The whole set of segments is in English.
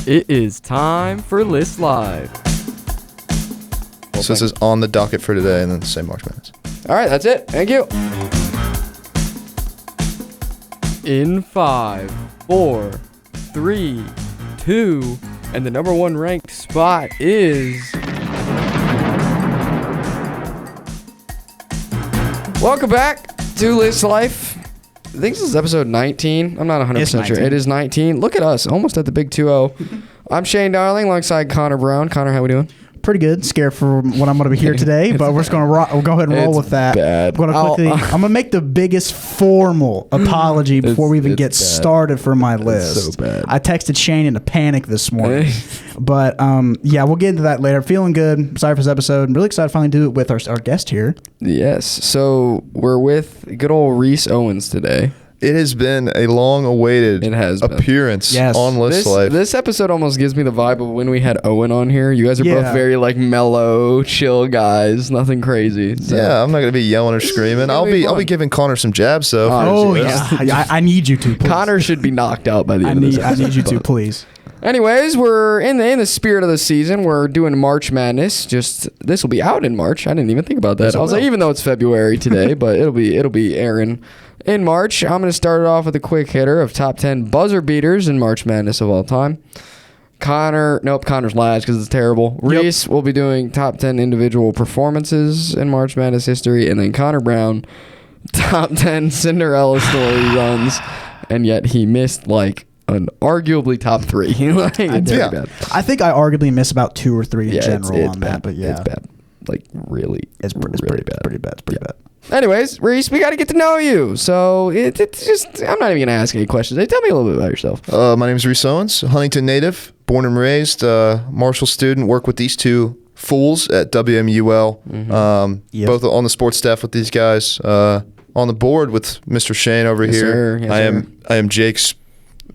It is time for List Live. So this is on the docket for today, and then say March Madness. All right, that's it. Thank you. In 5, 4, 3, 2, and the number one ranked spot is... Welcome back to List Life. I think this is episode 19. I'm not 100% sure. It is 19. Look at us, almost at the big 2-0. I'm Shane Darling alongside Connor Brown. Connor, how we doing? Pretty good. Scared for what I'm going to be here today, but we're just going to we'll go ahead and roll with that. Bad. I'm going to make the biggest formal apology before we even get started for my list. It's so bad. I texted Shane in a panic this morning. But yeah, we'll get into that later. Feeling good. Sorry for this episode. I'm really excited to finally do it with our guest here. Yes. So we're with good old Rhys Owens today. It has been a long-awaited appearance on List Life. This episode almost gives me the vibe of when we had Owen on here. You guys are both very like mellow, chill guys. Nothing crazy. So. Yeah, I'm not gonna be yelling or screaming. I'll be giving Connor some jabs though. Oh yeah, I need you to. Please. Connor should be knocked out by the end of this episode. I need you to, please. Anyways, we're in the spirit of the season. We're doing March Madness. This will be out in March. I didn't even think about that. Yes, I was like, even though it's February today, but it'll be airing in March. I'm going to start it off with a quick hitter of top 10 buzzer beaters in March Madness of all time. Connor's last because it's terrible. Rhys will be doing top 10 individual performances in March Madness history, and then Connor Brown, top 10 Cinderella story runs, and yet he missed like an arguably top 3. Like, it's very bad. I think I arguably miss about 2 or 3 in general on that, but yeah. It's bad. Like, really, it's pretty bad. It's pretty bad. Anyways, Rhys, we got to get to know you. So it's just, I'm not even going to ask any questions. Hey, tell me a little bit about yourself. My name is Rhys Owens, Huntington native, born and raised, Marshall student, work with these two fools at WMUL, both on the sports staff with these guys, on the board with Mr. Shane over here. Yes, I am Jake's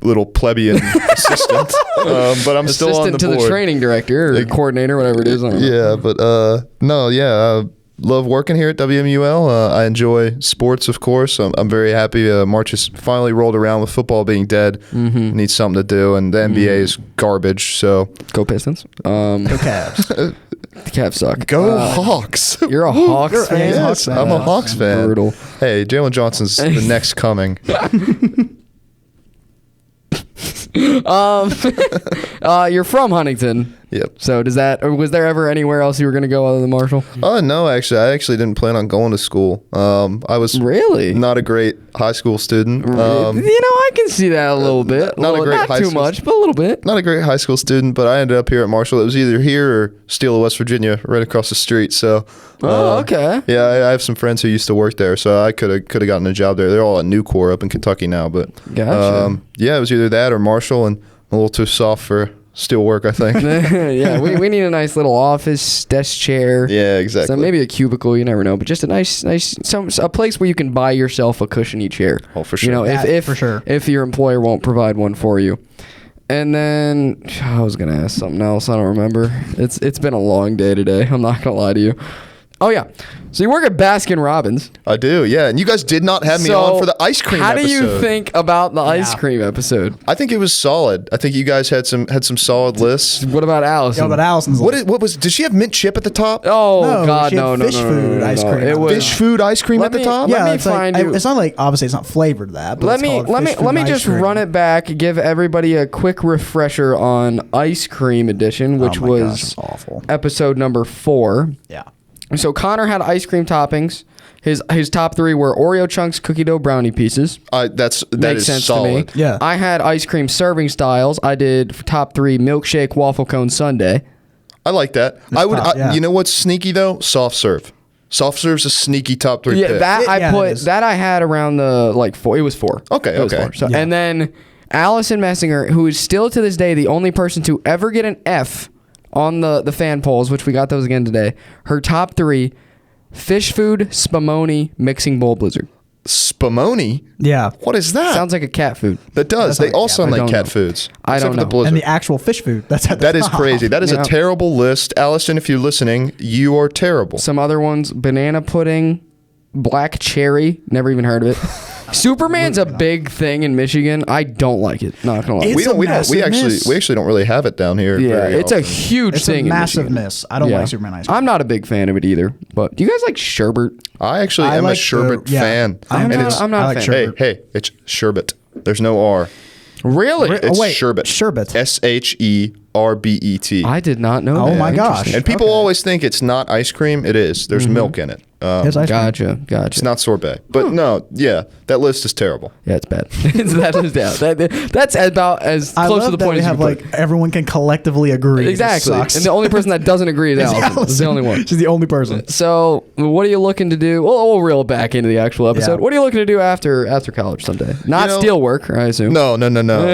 little plebeian assistant, but I'm still on the board. Assistant to the training director or coordinator, whatever it is. Love working here at WMUL. I enjoy sports, of course. I'm very happy March has finally rolled around with football being dead. Need something to do, and the NBA is garbage. So go Pistons. Go Cavs. The Cavs suck. Go Hawks. You're a Hawks fan? Yes, I'm a Hawks fan. Brutal. Hey, Jalen Johnson's the next coming. You're from Huntington. Yep. So was there ever anywhere else you were going to go other than Marshall? No, actually. I actually didn't plan on going to school. I was really not a great high school student. I can see that a little bit. Not too much, but a little bit. Not a great high school student, but I ended up here at Marshall. It was either here or Steele, West Virginia, right across the street. So, okay. Yeah, I have some friends who used to work there, so I could have gotten a job there. They're all at Nucor up in Kentucky now, but gotcha. Yeah, it was either that or Marshall, and I'm a little too soft for steel work, I think. Yeah, we need a nice little office, desk chair. Yeah, exactly. So maybe a cubicle, you never know, but just a nice a place where you can buy yourself a cushiony chair. Oh, for sure. You know, if your employer won't provide one for you. And then I was gonna ask something else. I don't remember. It's been a long day today. I'm not gonna lie to you. Oh yeah. So you work at Baskin Robbins. I do, yeah. And you guys did not have me on for the ice cream episode. How do you think about the ice cream episode? I think it was solid. I think you guys had some solid lists. What about Allison? Yeah, but Allison's what was? Did she have mint chip at the top? Oh God, no. Fish food ice cream. It was fish food ice cream at the top. Yeah, it's not like obviously it's not flavored that. But let me just run it back. Give everybody a quick refresher on Ice Cream Edition, which was awful. Episode number 4. Yeah. So Connor had ice cream toppings. His top 3 were Oreo chunks, cookie dough, brownie pieces. That Makes is sense solid. to me. Yeah. I had ice cream serving styles. I did top 3 milkshake, waffle cone, sundae. I like that. You know what's sneaky though? Soft serve. Soft serve's a sneaky top 3 pick. That I had around the 4. It was 4. Okay. It was 4. So, and then Allison Messinger, who is still to this day the only person to ever get an F on the fan polls, which we got those again today. Her top 3: fish food, spumoni, mixing bowl blizzard. Spumoni? Yeah. What is that? Sounds like a cat food. That does. They all sound like cat foods. I don't know. And the actual fish food. That is crazy. That is a terrible list. Allison, if you're listening, you are terrible. Some other ones: banana pudding, black cherry. Never even heard of it. Superman's a big thing in Michigan. I don't like it. Not gonna lie. It's We miss. actually don't really have it down here. Yeah, very it's a often. huge It's thing. a massive in Michigan. miss. I don't like Superman ice cream. I'm not a big fan of it either. But do you guys like sherbet? I actually am a sherbet fan. I'm And not a fan. sherbet. Hey, it's sherbet. There's no R. Really? It's wait, sherbet. sherbet. SHERBET. I did not know. Oh that. my gosh. Interesting. And people always think it's not ice cream. It is. There's milk in it. It's ice cream. Gotcha. It's not sorbet. But no, yeah, that list is terrible. Yeah, it's bad. That's about as I close love to the that point we as you have can like put. everyone can collectively agree. Exactly. It sucks. And the only person that doesn't agree is Allison. Allison. It's the only one. She's the only person. So, what are you looking to do? We'll reel back into the actual episode. Yeah. What are you looking to do after college someday? Not steal work, I assume. No.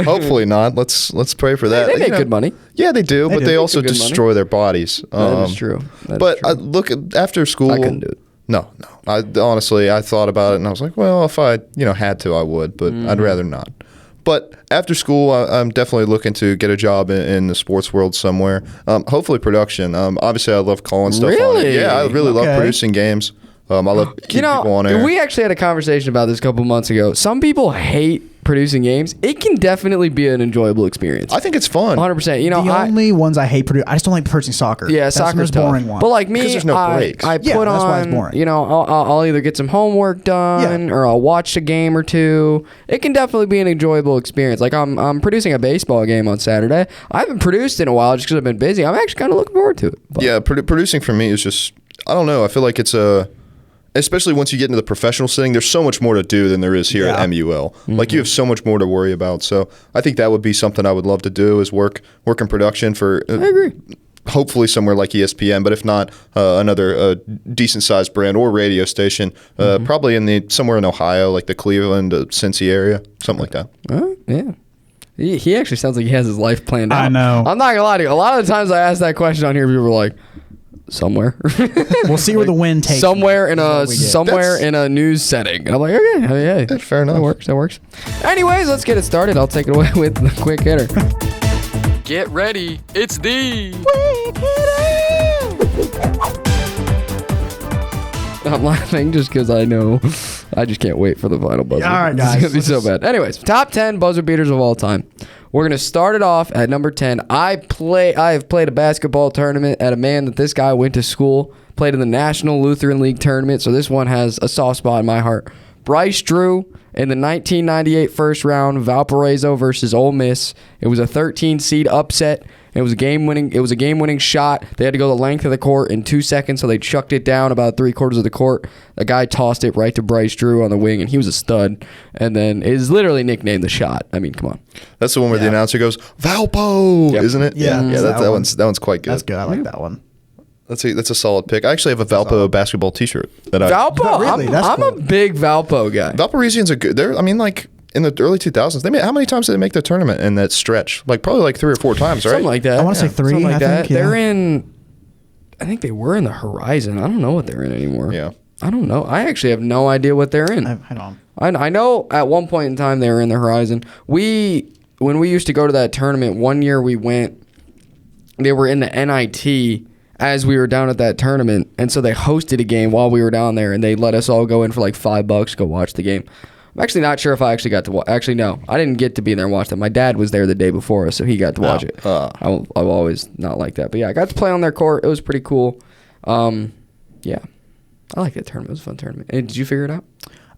Hopefully not. Let's pray for that. They make You know, good money. Yeah, they do, but do. they They also make good money. destroy their bodies. That is true. Look, after school, I couldn't do it. No. Honestly, I thought about it and I was like, well, if I had to, I would, but I'd rather not. But after school, I'm definitely looking to get a job in the sports world somewhere. Hopefully production. Obviously, I love calling stuff on Really? it. Yeah, I really love Okay. producing games. I love keeping people on air. we actually had a conversation about this a couple months ago. Some people hate producing games. It can definitely be an enjoyable experience. I think it's fun. 100%. You know, The only ones I hate I just don't like producing soccer. Yeah, That's the soccer's most tough. boring one. But like me, Because there's no breaks. I Yeah, put that's why it's on, boring. you know, I'll either get some homework done or I'll watch a game or two. It can definitely be an enjoyable experience. Like I'm producing a baseball game on Saturday. I haven't produced in a while just because I've been busy. I'm actually kind of looking forward to it. But Yeah, producing for me is just, I don't know. I feel like it's especially once you get into the professional setting, there's so much more to do than there is here at MUL. Like you have so much more to worry about. So I think that would be something I would love to do is work in production for. I agree. Hopefully somewhere like ESPN, but if not, another decent sized brand or radio station, probably somewhere in Ohio, like the Cleveland, Cincy area, something like that. Yeah. He actually sounds like he has his life planned out. I know. I'm not gonna lie to you. A lot of the times I ask that question on here, people are like, somewhere. We'll see where the wind takes. somewhere in That's- in a news setting. And I'm like, okay, hey, Yeah, fair enough. That works. Anyways, let's get it started. I'll take it away with the quick hitter. Get ready. It's the quick hitter. I'm laughing just because I know I just can't wait for the final buzzer. All right, guys. It's gonna be so bad. Anyways, top 10 buzzer beaters of all time. We're gonna start it off at number 10. I have played a basketball tournament at a man that this guy went to school. Played in the National Lutheran League tournament, so this one has a soft spot in my heart. Bryce Drew in the 1998 first round, Valparaiso versus Ole Miss. It was a 13 seed upset. It was a game-winning shot. They had to go the length of the court in 2 seconds, so they chucked it down about 3/4 of the court. The guy tossed it right to Bryce Drew on the wing, and he was a stud. And then it is literally nicknamed the shot. I mean, come on. That's the one where the announcer goes, Valpo, Yep. isn't it? Yeah, that one's quite good. That's good. I like that one. That's a solid pick. I actually have a Valpo basketball T-shirt that Valpo? Really? That's I'm a cool. big Valpo guy. Valparaisoans are good. Like in the early 2000s, how many times did they make the tournament in that stretch? Like probably like 3 or 4 times, right? Something like that. I wanna say 3, Something like I that. think, yeah. I think they were in the Horizon. I don't know what they're in anymore. Yeah. I don't know. I actually have no idea what they're in. I don't. I know at one point in time they were in the Horizon. When we used to go to that tournament, one year we went, they were in the NIT as we were down at that tournament, and so they hosted a game while we were down there, and they let us all go in for like $5 to go watch the game. I'm actually not sure if I actually got to watch. Actually, no, I didn't get to be there and watch that. My dad was there the day before us, so he got to watch it. I've always not liked that, but yeah, I got to play on their court. It was pretty cool. Yeah, I like that tournament. It was a fun tournament. And did you figure it out?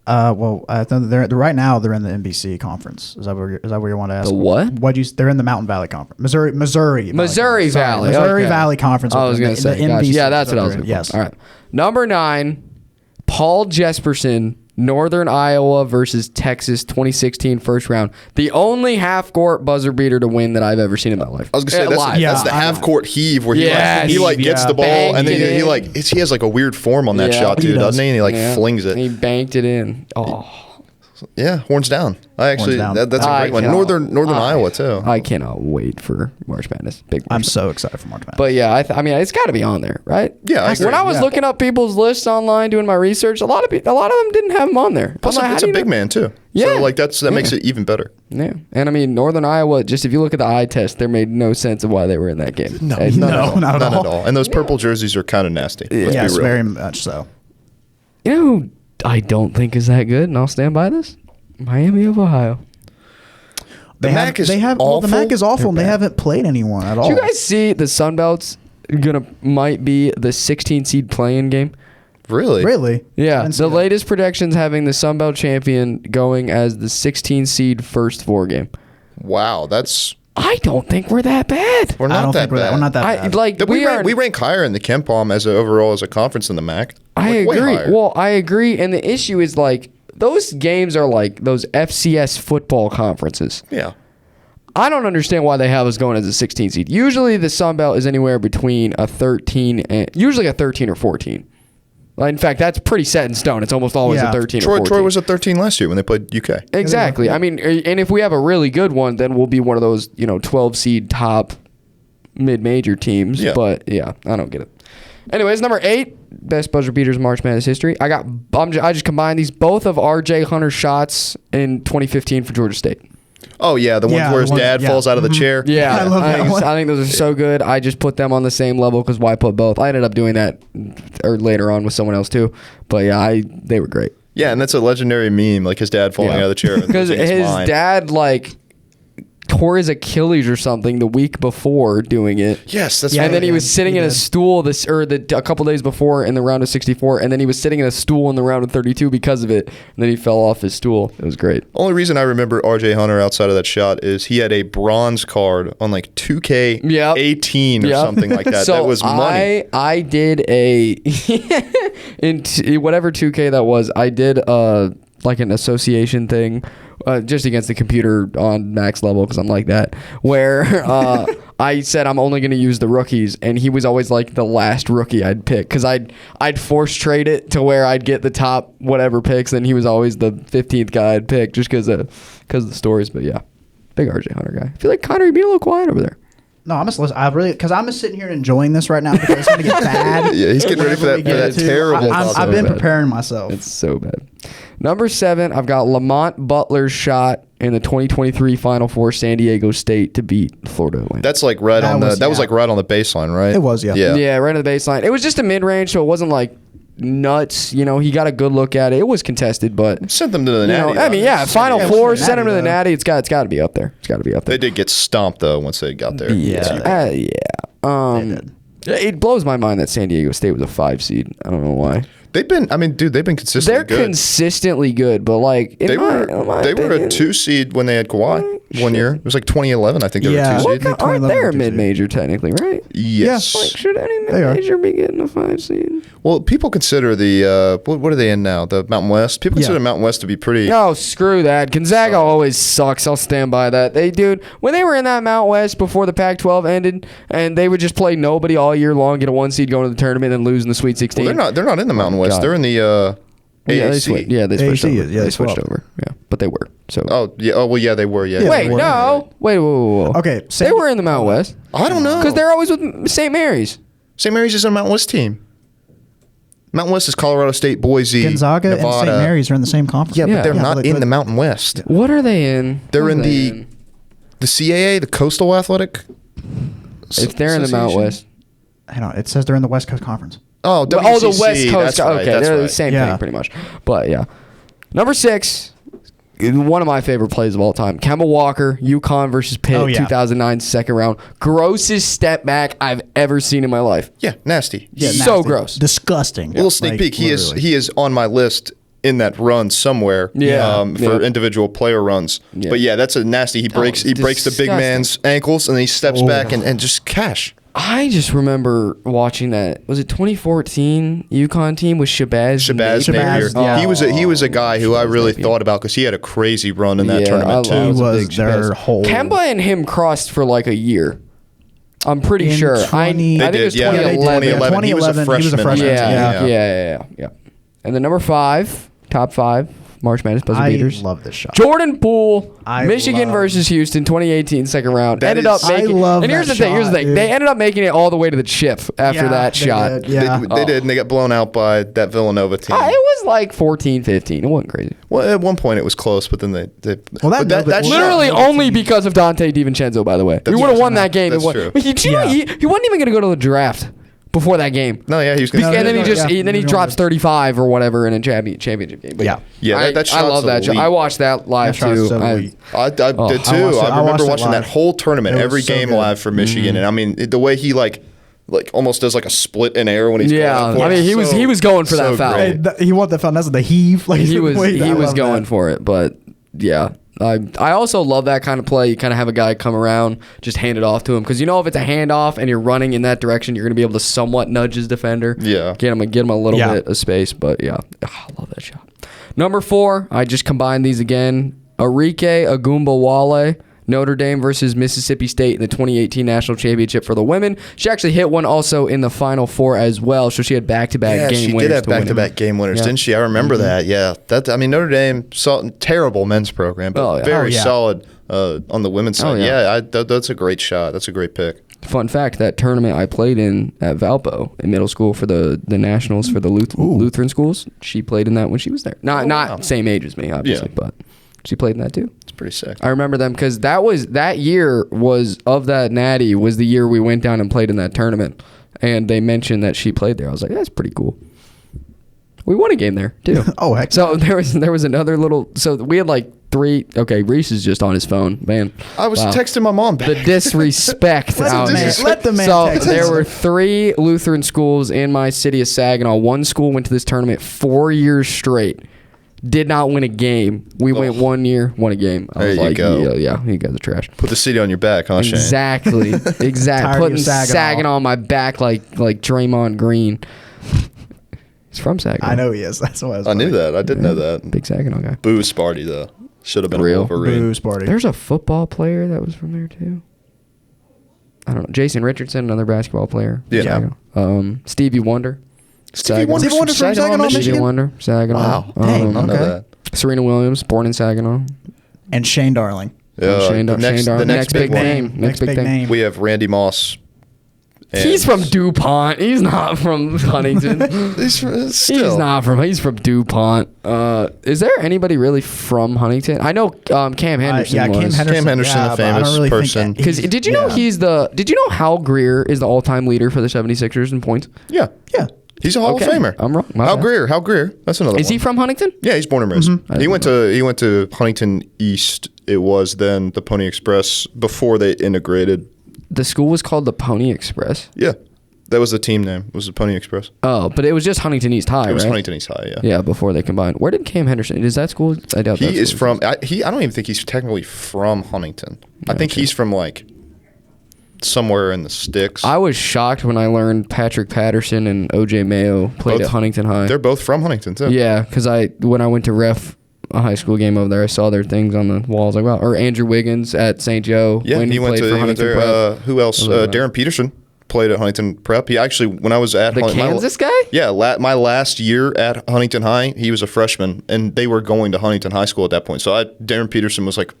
Well, I think right now they're in the NBC conference. Is that where you want to ask? The what? They're in the Mountain Valley Conference. Missouri Missouri Valley. Valley. Missouri Okay. Valley Conference. I was going to say. the Gotcha. NBC. Yeah, that's what I was going to Yes. All right. Number 9, Paul Jesperson, Northern Iowa versus Texas 2016 first round. The only half-court buzzer beater to win that I've ever seen in my life. I was gonna say Live. that's the half court heave where he gets yeah. the ball and then Banked it he has like a weird form on that Yeah. shot too, He does. doesn't he? And he like Yeah. flings it. He banked it in. Oh, Yeah, horns down. I actually down. that's a I great one. cannot- Northern Iowa too. I cannot wait for March Madness. Big March I'm Madness. so excited for March Madness. But yeah, I mean, it's got to be on there, right? Yeah, I agree. When I was looking up people's lists online, doing my research, a lot of them didn't have them on there. Plus, I'm like, it's how a do you big know? man too. Yeah. So like that makes it even better. Yeah, and I mean, Northern Iowa. Just if you look at the eye test, there made no sense of why they were in that game. No, And- not at all. And those purple jerseys are kind of nasty. Let's Yes, be real. very much so. You know who I don't think is that good, and I'll stand by this? Miami of Ohio. The MAC is the awful. MAC is awful, and they bad. haven't played anyone at all. Did you guys see the Sun Belt's might be the 16 seed play-in game? Really? Really? I Yeah, didn't see the that. latest predictions having the Sun Belt champion going as the 16 seed first 4 game. Wow, that's I don't think we're that bad. we're I not don't that think we're bad. we're not that I bad. like We rank higher in the Ken Palm overall as a conference in the MAC. I Way agree. higher. Well, I agree, and the issue is like those games are like those FCS football conferences. Yeah. I don't understand why they have us going as a 16 seed. Usually the Sun Belt is anywhere between a 13 and usually a 13 or 14. Like, in fact, that's pretty set in stone. It's almost always Yeah. a 13 or Troy 14. Troy was at 13 last year when they played UK. Exactly. I mean, and if we have a really good one, then we'll be one of those, 12 seed top mid-major teams. Yeah. But yeah, I don't get it. Anyways, number 8, best buzzer beaters in March Madness history. I just combined these both of R.J. Hunter's shots in 2015 for Georgia State. Oh yeah, the ones Yeah, where the his ones- dad yeah. falls out of the chair. Yeah, I love that one. I think those are so good. I just put them on the same level because why put both? I ended up doing that or later on with someone else too. But yeah, they were great. Yeah, and that's a legendary meme, like his dad falling out of the chair. and Because losing his mind. dad tore his Achilles or something the week before doing it. Yes, that's Yeah, right. And then he was sitting he in a did. stool a couple days before in the round of 64, and then he was sitting in a stool in the round of 32 because of it, and then he fell off his stool. It was great. Only reason I remember RJ Hunter outside of that shot is he had a bronze card on like 2K Yep. 18 or Yep. something like that. So that was money. I did whatever 2K that was. I did like an association thing, just against the computer on max level because I'm like that. Where I said I'm only going to use the rookies, and he was always like the last rookie I'd pick because I'd force trade it to where I'd get the top whatever picks, and he was always the 15th guy I'd pick just because of the stories. But yeah, big RJ Hunter guy. I feel like Connor, you'd be a little quiet over there. No, I'm just listening. Because I'm just sitting here enjoying this right now because it's going to get bad. Yeah, he's getting ready for Whenever we that get to- terrible. I've been bad. preparing myself. It's so bad. Number 7, I've got Lamont Butler's shot in the 2023 Final Four, San Diego State to beat Florida Atlantic. That's like right That on was- that was yeah. like right on the baseline, right? It was, yeah. Yeah. right at the baseline. It was just a mid-range, so it wasn't like nuts. He got a good look at it. It was contested, but Sent them to the Natty. I mean, yeah, Final Yeah, Four, it was the send him to the Natty, Natty. It's got to be up there. It's got to be up there. They did get stomped though once they got there. Yeah. It blows my mind that San Diego State was a 5 seed. I don't know why. They've been consistently They're good. consistently good, but like They were a opinion, 2 seed when they had Kawhi one year. It was like 2011, I think they Yeah. were a 2 What seed. kind- aren't they a 2011 mid-major technically, right? Yes. Like, should any They are. mid-major be getting a 5 seed? Well, people consider the what are they in now? The Mountain West. People consider Mountain West to be pretty. No, screw that. Gonzaga always sucks. I'll stand by that. When they were in that Mount West before the Pac-12 ended, and they would just play nobody all year long, get a 1 seed, go to the tournament, and lose in the Sweet 16. Well, they're not in the Mountain West. God. They're in the Yeah, they AAC. switched. Yeah, they switched AAC, over. yeah, they they switched swapped. over. Yeah, but they were. So. Oh yeah. Oh well, yeah, they were. Yeah. Wait, were. no. Wait, whoa. Okay, They San- were in the Mount West I don't know. because they're always with St. Mary's. St. Mary's is a Mountain West team. Mountain West is Colorado State, Boise, Gonzaga and Nevada. St. Mary's are in the same conference. Yeah, Yeah. but they're Yeah, not but in the Mountain West. What are they in? They're What are in they the CAA, the Coastal Athletic. If they're in the Mount Association? West. Hang on, it says they're in the West Coast Conference. Oh, The WCC, West Coast. That's right, Okay, that's they're the right. same Yeah. thing pretty much. But yeah. Number 6, one of my favorite plays of all time. Kemba Walker, UConn versus Pitt, Oh, yeah. 2009 second round. Grossest step back I've ever seen in my life. Yeah, nasty. Yeah, So nasty. gross. Disgusting. Little sneak Like, peek. He literally. is on my list in that run somewhere. Yeah. For Yeah. individual player runs. Yeah. But yeah, that's a nasty. He breaks the big disgusting. man's ankles and then he steps back and just cash. I just remember watching that. Was it 2014 UConn team with Shabazz? Shabazz Shabazz, Napier. yeah. He was a guy who I Shabazz really Napier. thought about because he had a crazy run in that Yeah, tournament I too. He was a was big their Shabazz. whole. Kemba and him crossed for like a year. I'm pretty In sure. 20 I They think it was did, yeah. 2011. 2011. He was a 2011, he was a freshman. freshman. Yeah. And then number 5, top 5, March Madness buzzer I beaters. love this shot. Jordan Poole, I Michigan love- versus Houston, 2018 second round. That Ended is- up making. I love and here's that the thing. Here's the shot, thing. dude. They ended up making it all the way to the chip after Yeah, that they shot. did, yeah. They did, and they got blown out by that Villanova team. It was like 14-15. It wasn't crazy. Well, at one point it was close, but then they Well, that but Nova- that well, shot- Literally Nova only team- because of Dante DiVincenzo, by the way. We That's would have true. won that game. That's He true. wasn't even going to go to the draft. before that game. No, yeah, he was going And then he Yeah. drops 35 or whatever in a championship game. But Yeah. That I love that shot. I watched that live That shot's too. so elite. I did too. I I remember watched it watching live. that whole tournament, It was every so game good. live for Michigan, and I mean the way he like almost does like a split in air when he's Yeah, going for I mean it. he was going for that foul. great. He wanted the foul. That's the heave. Like He was I love going that. for it, but yeah. I also love that kind of play. You kind of have a guy come around, just hand it off to him, because if it's a handoff and you're running in that direction, you're going to be able to somewhat nudge his defender. Yeah. Get him a little bit of space. But yeah, I love that shot. Number 4, I just combined these again. Arike Agumbawale, Notre Dame versus Mississippi State in the 2018 National Championship for the women. She actually hit one also in the Final Four as well, so she had back-to-back game winners. She did have back-to-back game winners, didn't she? I remember that. Yeah, Notre Dame terrible men's program, but very solid on the women's side. That's a great shot. That's a great pick. Fun fact: that tournament I played in at Valpo in middle school for the nationals for the Lutheran schools. She played in that when she was there. Not same age as me, obviously, but she played in that too. It's pretty sick. I remember them because that year was of that natty was the year we went down and played in that tournament, and they mentioned that she played there. I was like, that's pretty cool. We won a game there too. Oh heck! So there was another little. So we had like 3. Okay, Rhys is just on his phone, man. I was texting my mom back. The disrespect out there. Let the man So text. there were 3 Lutheran schools in my city of Saginaw. One school went to this tournament 4 years straight. Did not win a game. We went 1 year, won a game. I was There you like, go. yeah, you guys are trash. Put the city on your back, huh, Shane? Exactly. Tired of Putting your Saginaw. Saginaw on my back like Draymond Green. He's from Saginaw. I know he is. That's why I knew that. I did know that. Big Saginaw guy. Boo Sparty, though. Should have been Real. a Wolverine. Boo, Sparty. There's a football player that was from there too. I don't know. Jason Richardson, another basketball player. Yeah. Saginaw. Stevie Wonder. Stevie Wonder Stevie Wonder from Saginaw, Michigan? Stevie Michigan? Wonder. Saginaw. Wow. Dang, I didn't know okay. that. Serena Williams, born in Saginaw. And Shane Darling. Shane the next big one. name. Next big name. We have Randy Moss. He's from DuPont. He's not from Huntington. He's He's from DuPont. Is there anybody really from Huntington? I know Cam Henderson Cam was. Henderson. Cam Henderson, yeah, a but I don't famous really think person. that Because he's- did you know Did you know Hal Greer is the all-time leader for the 76ers in points? Yeah. Yeah. He's a Hall Okay. of Famer. I'm wrong. My Hal bad. Greer. That's another Is one. he from Huntington? Yeah, he's born and raised. Mm-hmm. He went to Huntington East. It was then the Pony Express before they integrated. The school was called the Pony Express. Yeah. That was the team name. Was the Pony Express. Oh, but it was just Huntington East High, It was right? Huntington East High, yeah. Yeah, before they combined. Where did Cam Henderson? Is that school? I doubt He that's is school. from I don't even think he's technically from Huntington. I think he's from like somewhere in the sticks. I was shocked when I learned Patrick Patterson and OJ Mayo played Both- at Huntington High. They're both from Huntington too. Yeah, because when I went to ref a high school game over there, I saw their things on the walls. Like, wow. Or Andrew Wiggins at St. Joe Yeah, when he went played to for he went Huntington there. Prep. Who else? Like Darren Peterson played at Huntington Prep. He actually, when I was at The Kansas guy? Yeah, my last year at Huntington High, he was a freshman, and they were going to Huntington High School at that point. So Darren Peterson was like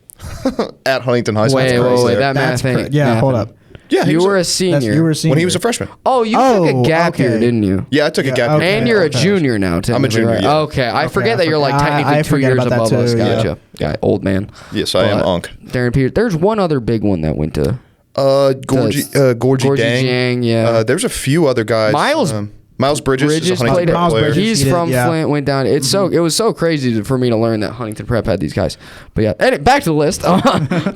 at Huntington High School. Wait, that That's math ain't. correct. Yeah, hold up. Yeah, You were a senior. You were a senior. when he was a freshman. Oh, you took a gap year, okay. didn't you? Yeah, I took a gap year. okay. And you're a okay. junior now, technically, junior, right? yeah. Okay, I Okay, forget that you're like technically I 2 forget years about that above us. too, yeah. Gotcha. Guy, old man. Yes, I am But Unk. Darren Peters. There's one other big one that went to Gorgie Dang. Jang, yeah. There's a few other guys. Miles Bridges is a Huntington played Prep Miles player. Bridges. He's He did, from yeah. Flint, went down. It was so crazy for me to learn that Huntington Prep had these guys. But yeah, back to the list.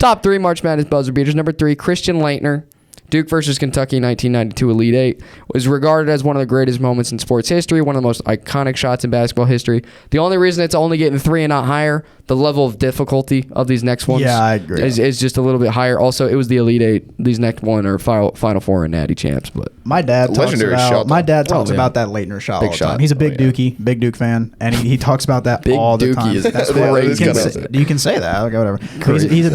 Top 3 March Madness buzzer beaters. Number 3, Christian Laettner. Duke versus Kentucky 1992 Elite Eight was regarded as one of the greatest moments in sports history, one of the most iconic shots in basketball history. The only reason it's only getting 3 and not higher, the level of difficulty of these next ones Yeah, I agree. is just a little bit higher. Also, it was the Elite Eight. These next one are Final Four and Natty champs. But My dad talks Legendary about shot, though. my dad talks Oh, yeah. about that Leitner shot Big all the shot. time. He's a big Oh, yeah. Dookie, big Duke fan, and he talks about that Big all the Dookie time. is That's crazy. what you can That's say. kinda- You can say that. Okay, whatever. He's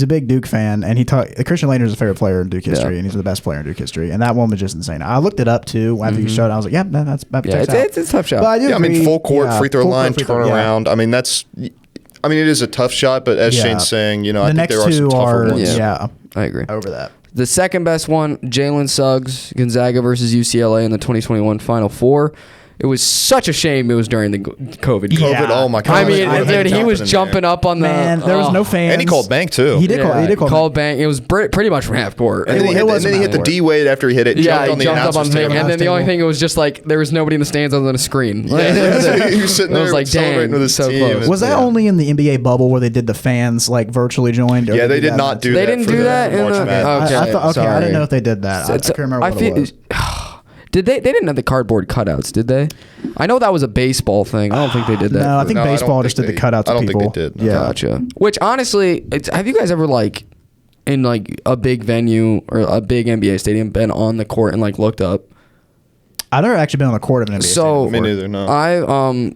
a big Duke fan, and Christian Laettner is a favorite player in Duke history, and he's the best player in Duke history. And that one was just insane. I looked it up too after you showed it. I was like, yeah, that checks out. it's a tough shot. But I do Yeah, I mean, agree. full court, Yeah, free throw full line, court, free throw, turn yeah. around. I mean, it is a tough shot, but as Yeah. Shane's saying, I The think next there are some two tougher are ones. yeah I agree. over that. The second best one, Jalen Suggs, Gonzaga versus UCLA in the 2021 Final Four. It was such a shame it was during the COVID. COVID, oh my God. I mean, dude, he was jumping up on the... Man, there was no fans. And he called bank, too. He did call bank. It was pretty much from half court. And then he hit the D-Wade after he hit it. Yeah, he jumped up on the thing. table. And then the only thing, it was just like, there was nobody in the stands other than a screen. He was sitting there like, celebrating with his so team. close. Was that only in the NBA bubble where they did the fans like virtually joined? Yeah, they did not do that. They didn't do that in the... Okay, I didn't know if they did that. I can't remember what it was. Did they didn't have the cardboard cutouts, did they? I know that was a baseball thing. I don't think they did that. No, I think baseball just did the cutouts. I don't of people. think they did. Yeah, gotcha. Which honestly, have you guys ever like in like a big venue or a big NBA stadium been on the court and like looked up? I've never actually been on the court of an NBA stadium. Me neither. No. I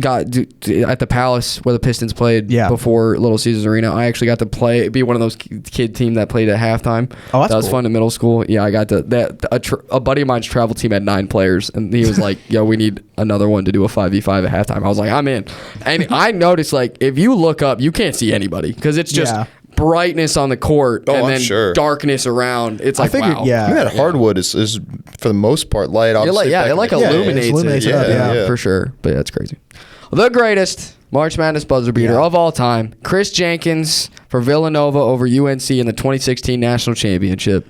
got at the Palace where the Pistons played before Little Caesars Arena. I actually got to be one of those kid team that played at halftime. Oh, that's that was cool. fun in middle school. Yeah, I got to a buddy of mine's travel team had 9 players, and he was like, "Yo, we need another one to do a 5v5 at halftime." I was like, "I'm in." And I noticed like if you look up, you can't see anybody because it's just brightness on the court and then darkness around. It's like wow. Yeah, that hardwood is for the most part light. It like illuminates it. For sure. But yeah, it's crazy. The greatest March Madness buzzer beater of all time, Chris Jenkins for Villanova over UNC in the 2016 National Championship.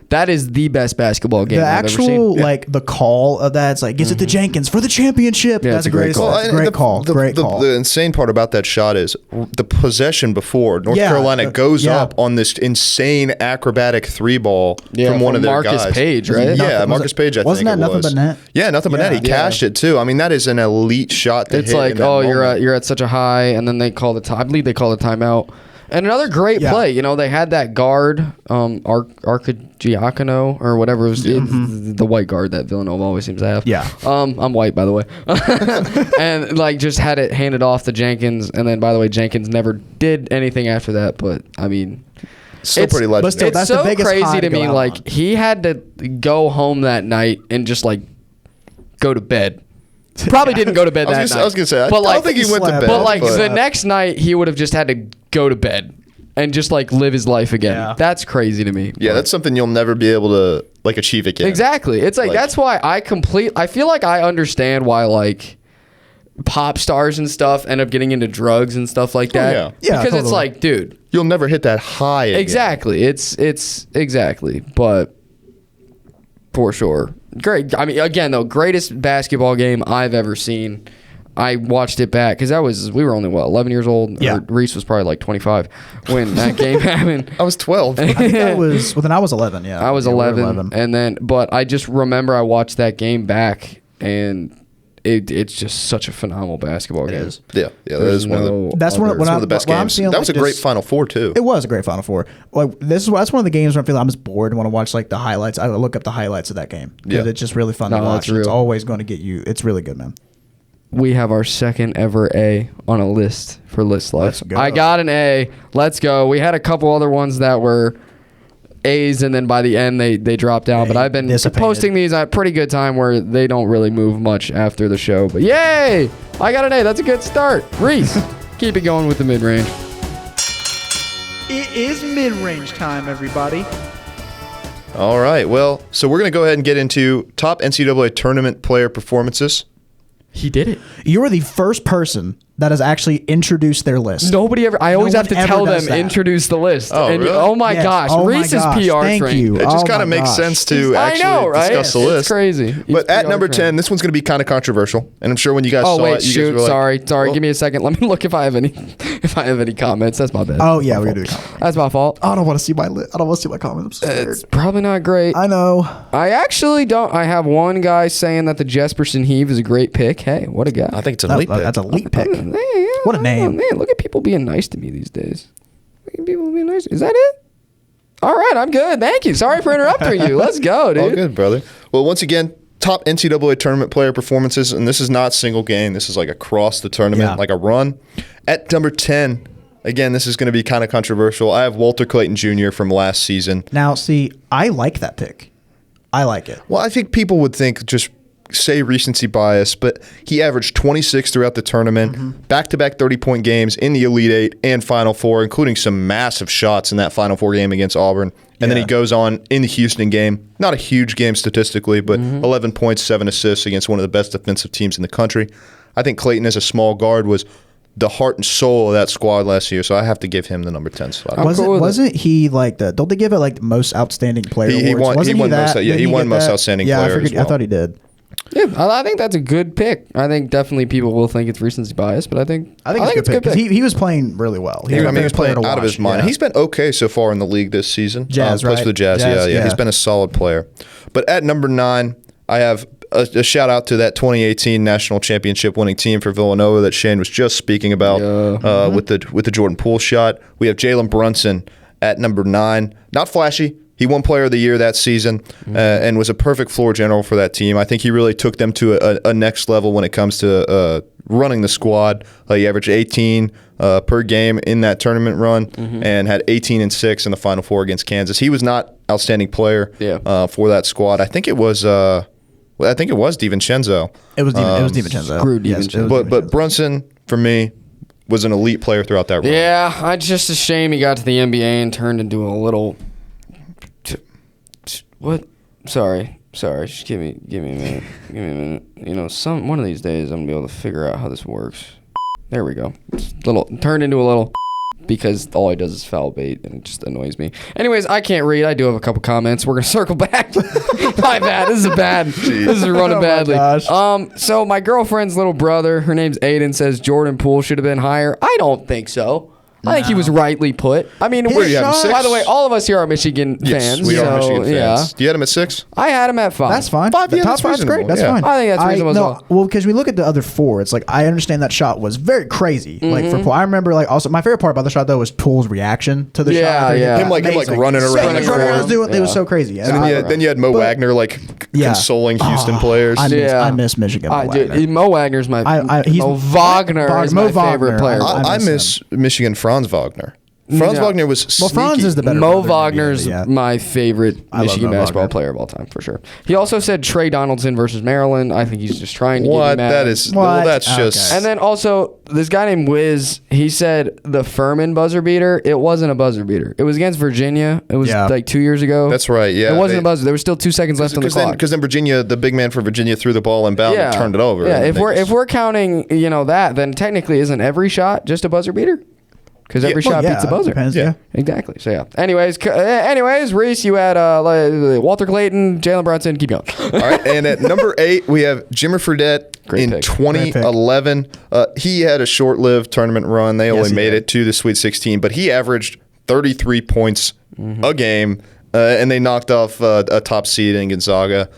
That is the best basketball game I've ever seen. Like the call of that, it's like, gets it to Jenkins for the championship. Yeah, that's a great call. Great call. The insane part about that shot is the possession before North Carolina goes up on this insane acrobatic 3-ball from one of their Marcus guys. Page, right? Yeah, Marcus Page, I think wasn't that nothing but net? Yeah, nothing but net. He cashed it too. I mean, that is an elite shot to hit. It's like, you're at such a high, and then they call the time. I believe they call the timeout. And another great play, they had that guard, Arcidiacono or whatever it was, the white guard that Villanova always seems to have. Yeah. I'm white, by the way. And like just had it handed off to Jenkins, and then by the way, Jenkins never did anything after that. But I mean, still pretty legendary. But still, it's that's so the biggest crazy to me. Like on. he had to go home that night and just like go to bed. Probably didn't go to bed that night. I was gonna say, I don't think he went to bed. But like the next night, he would have just had to go to bed and just like live his life again. Yeah. That's crazy to me. Yeah, that's something you'll never be able to like achieve again. Exactly. It's like that's why I feel like I understand why like pop stars and stuff end up getting into drugs and stuff like that. Yeah, because it's like, dude, you'll never hit that high again. Exactly. It's exactly. But for sure. Great. I mean, again, though, greatest basketball game I've ever seen. I watched it back because we were only 11 years old. Yeah. Rhys was probably like 25 when that game happened. I was 12. I think that was. Well, then I was 11. Yeah, I was 11, and then but I just remember I watched that game back, and it's just such a phenomenal basketball game. Yeah, that is one of the. That's one of the best games. That was a great Final Four too. It was a great Final Four. Like that's one of the games where I feel I'm just bored and want to watch like the highlights. I look up the highlights of that game because it's just really fun to watch. It's always going to get you. It's really good, man. We have our second ever A on a list for List Life. I got an A. Let's go. We had a couple other ones that were A's, and then by the end they dropped down. But I've been posting these at a pretty good time where they don't really move much after the show. But yay! I got an A. That's a good start. Rhys, keep it going with the mid-range. It is mid-range time, everybody. All right. Well, so we're going to go ahead and get into top NCAA tournament player performances. He did it. You are the first person that has actually introduced their list. Nobody ever. I always have to tell them introduce the list. Oh, and really? Oh my gosh, Rhys's PR Thank you. It just kind of makes sense to actually discuss the list. It's crazy. But at number 10, this one's going to be kind of controversial, and I'm sure when you guys saw it, you guys were like, sorry. Give me a second. Let me look if I have any comments. That's my bad. Oh yeah, we're gonna do comments. That's my fault. I don't want to see my list. I don't want to see my comments. I'm scared. It's probably not great. I know. I actually don't. I have one guy saying that the Jesperson Heave is a great pick. Hey, what a guy. I think it's an elite pick. That's an elite pick. What a name. Oh, man, look at people being nice to me these days. Look at people being nice. Is that it? All right, I'm good. Thank you. Sorry for interrupting you. Let's go, dude. All good, brother. Well, once again, top NCAA tournament player performances, and this is not single game. This is like across the tournament, like a run. At number 10, again, this is going to be kind of controversial. I have Walter Clayton Jr. from last season. Now, see, I like that pick. I like it. Well, I think people would think just say recency bias, but he averaged 26 throughout the tournament, back-to-back 30-point games in the Elite Eight and Final Four, including some massive shots in that Final Four game against Auburn. And then he goes on in the Houston game, not a huge game statistically, but 11 points, 7 assists against one of the best defensive teams in the country. I think Clayton as a small guard was the heart and soul of that squad last year, so I have to give him the number 10 slot. Wasn't he like don't they give it like the most outstanding player awards? He won most outstanding player as well. I thought he did. Yeah, I think that's a good pick. I think definitely people will think it's recency bias, but I think it's a good pick. He was playing really well. He was playing out of his mind. Yeah. He's been okay so far in the league this season. Jazz, plays for the Jazz. Yeah. He's been a solid player. But at number 9, I have a shout out to that 2018 national championship winning team for Villanova that Shane was just speaking about with the Jordan Poole shot. We have Jalen Brunson at number 9. Not flashy. He won Player of the Year that season and was a perfect floor general for that team. I think he really took them to a next level when it comes to running the squad. He averaged 18 per game in that tournament run and had 18 and 6 in the Final Four against Kansas. He was not outstanding player for that squad. I think it was DiVincenzo. It was DiVincenzo. Screw DiVincenzo. But Brunson, for me, was an elite player throughout that run. Yeah, it's just a shame he got to the NBA and turned into a little... What? Sorry. Just give me a minute. You know, one of these days I'm gonna be able to figure out how this works. There we go. Turned into a little because all he does is foul bait and it just annoys me. Anyways, I can't read. I do have a couple comments. We're gonna circle back. My bad. This is running badly. So my girlfriend's little brother, her name's Aiden, says Jordan Poole should have been higher. I don't think so. I think he was rightly put. I mean, by the way, all of us here are Michigan fans. We are Michigan fans. Yeah. You had him at 6? I had him at 5. That's fine. 5, Top 5's great. That's fine. I think that's reasonable as well. Well, because we look at the other 4, it's like I understand that shot was very crazy. Like for Poole, I remember like also my favorite part about the shot though was Poole's reaction to the shot. Him running around. It was so crazy. Then you had Mo Wagner consoling Houston players. I miss Michigan. Mo Wagner's Mo Wagner is my favorite player. I miss Michigan Franz Wagner. Wagner was sneaky. Franz is the better Mo Wagner's my favorite Michigan basketball player of all time, for sure. He also said Trey Donaldson versus Maryland. I think he's just trying to get you mad. That's just... And then also, this guy named Wiz, he said the Furman buzzer beater, it wasn't a buzzer beater. It was against Virginia. It was like 2 years ago. That's right, yeah. It wasn't a buzzer. There was still 2 seconds left on the clock. Because then Virginia, the big man for Virginia threw the ball inbound and turned it over. Yeah, if we're counting that, then technically isn't every shot just a buzzer beater? Because every shot beats a buzzer. Depends, Exactly. So, yeah. Anyways, Rhys, you had Walter Clayton, Jalen Brunson. Keep going. All right. And at number 8, we have Jimmer Fredette in 2011. He had a short-lived tournament run. They only made it to the Sweet 16, but he averaged 33 points a game, and they knocked off a top seed in Gonzaga.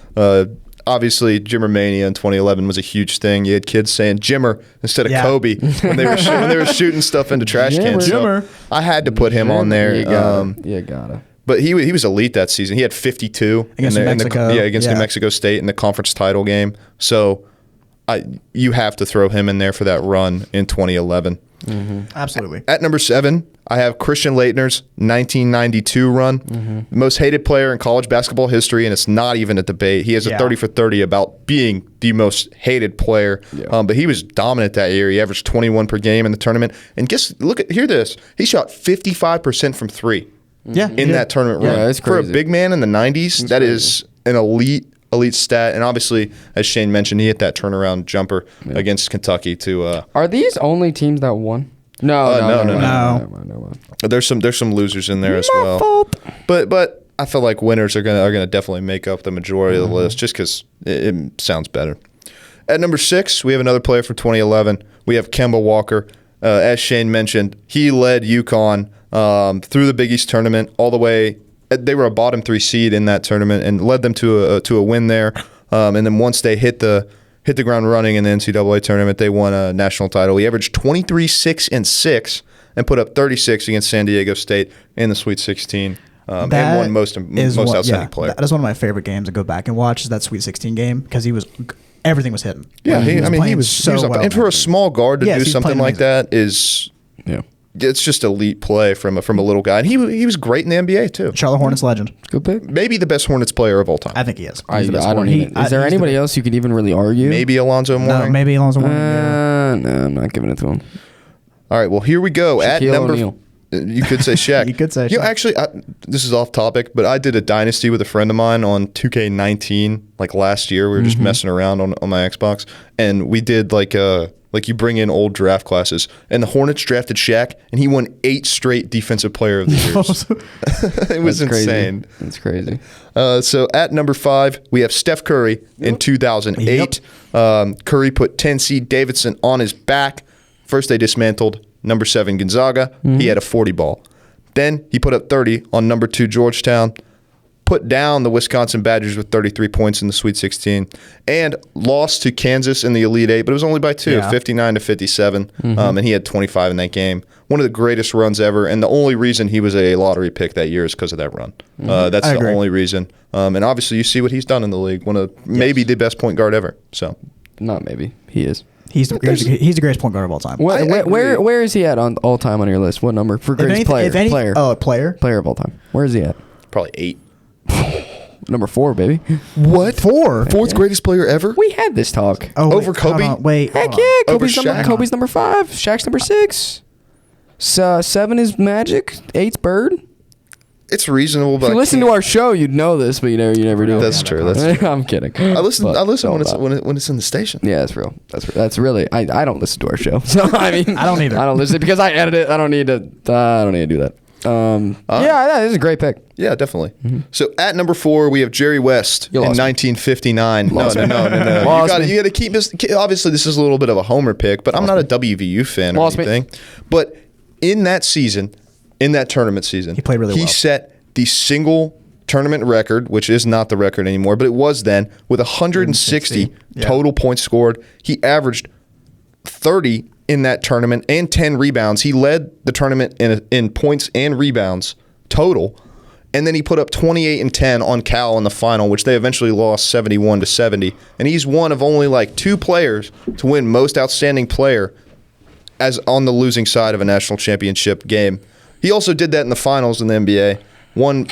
Obviously, Jimmer Mania in 2011 was a huge thing. You had kids saying Jimmer instead of Kobe when they were shooting stuff into trash cans. So I had to put him on there. You gotta. But he was elite that season. He had 52 against New Mexico State in the conference title game. So you have to throw him in there for that run in 2011. Absolutely. At number 7, I have Christian Laettner's 1992 run. Most hated player in college basketball history, and it's not even a debate. He has a 30 for 30 about being the most hated player. But he was dominant that year. He averaged 21 per game in the tournament. And hear this. He shot 55% from 3 in that tournament run. That's crazy. For a big man in the 90s, that is an elite stat. And obviously, as Shane mentioned, he hit that turnaround jumper against Kentucky to Are these only teams that won? No. There's some losers in there as well. But I feel like winners are gonna definitely make up the majority of the list just because it sounds better. At number 6, we have another player from 2011. We have Kemba Walker. As Shane mentioned, he led UConn through the Big East tournament all the way. They were a bottom 3 seed in that tournament and led them to a win there. And then once they hit the ground running in the NCAA tournament, they won a national title. He averaged 23, 6, and 6 and put up 36 against San Diego State in the Sweet 16 and won most outstanding player. That is one of my favorite games to go back and watch, is that Sweet 16 game, because everything was hitting. Yeah, he was so well. And for a small guard to do something like that is it's just elite play from a little guy. And he was great in the NBA too. Charlotte Hornets legend. Good pick. Maybe the best Hornets player of all time. I think he is. I He's the best don't Hornet. even. Is there anybody else you could even really argue? Maybe Alonzo Mourning. No, maybe Alonzo Mourning. No, I'm not giving it to him. All right, well, here we go. At Shaquille number, O'Neal. you could say Shaq. You could say You know, Shaq. actually, this is off topic, but I did a dynasty with a friend of mine on 2K19 like last year. We were just messing around on my Xbox, and we did like you bring in old draft classes, and the Hornets drafted Shaq, and he won 8 straight Defensive Player of the Years. It was That's crazy. insane. That's crazy. So at number 5, we have Steph Curry in 2008. Curry put 10 seed Davidson on his back. First they dismantled number 7 Gonzaga. He had a 40 ball. Then he put up 30 on number 2 Georgetown, put down the Wisconsin Badgers with 33 points in the Sweet 16, and lost to Kansas in the Elite 8, but it was only by 2, 59-57, and he had 25 in that game. One of the greatest runs ever, and the only reason he was a lottery pick that year is because of that run. That's the only reason. And obviously you see what he's done in the league, one of maybe the best point guard ever. So Not maybe. He is. He's the greatest point guard of all time. Where is he at on all time on your list? What number for greatest player? Player of all time. Where is he at? probably 8. Number 4, baby. What? 4? Fourth greatest player ever? We had this talk. Over Kobe? Wait. Heck hold yeah. on. Kobe's number 5. Shaq's number 6. 7 is Magic. 8's Bird. It's reasonable, but If you listen to our show, you'd know this, but you never do. That's true. That's true. I'm kidding. I listen But when it's in the station. Yeah, that's real. That's really. I don't listen to our show, so I mean, I don't either. I don't listen because I edit it. I don't need to do that. Yeah, that is a great pick. Yeah, definitely. So at number 4, we have Jerry West in lost me. 1959. No. Lost You me. got to keep this. Obviously, this is a little bit of a homer pick, but I'm not a WVU fan or Lost me. anything. But in that season, in that tournament season, He played really well. He set the single tournament record, which is not the record anymore, but it was then, with 160 total points scored. He averaged 30 in that tournament and 10 rebounds. He led the tournament in points and rebounds total. And then he put up 28 and 10 on Cal in the final, which they eventually lost 71-70. And he's one of only like 2 players to win Most Outstanding Player as on the losing side of a national championship game. He also did that in the finals in the NBA. Won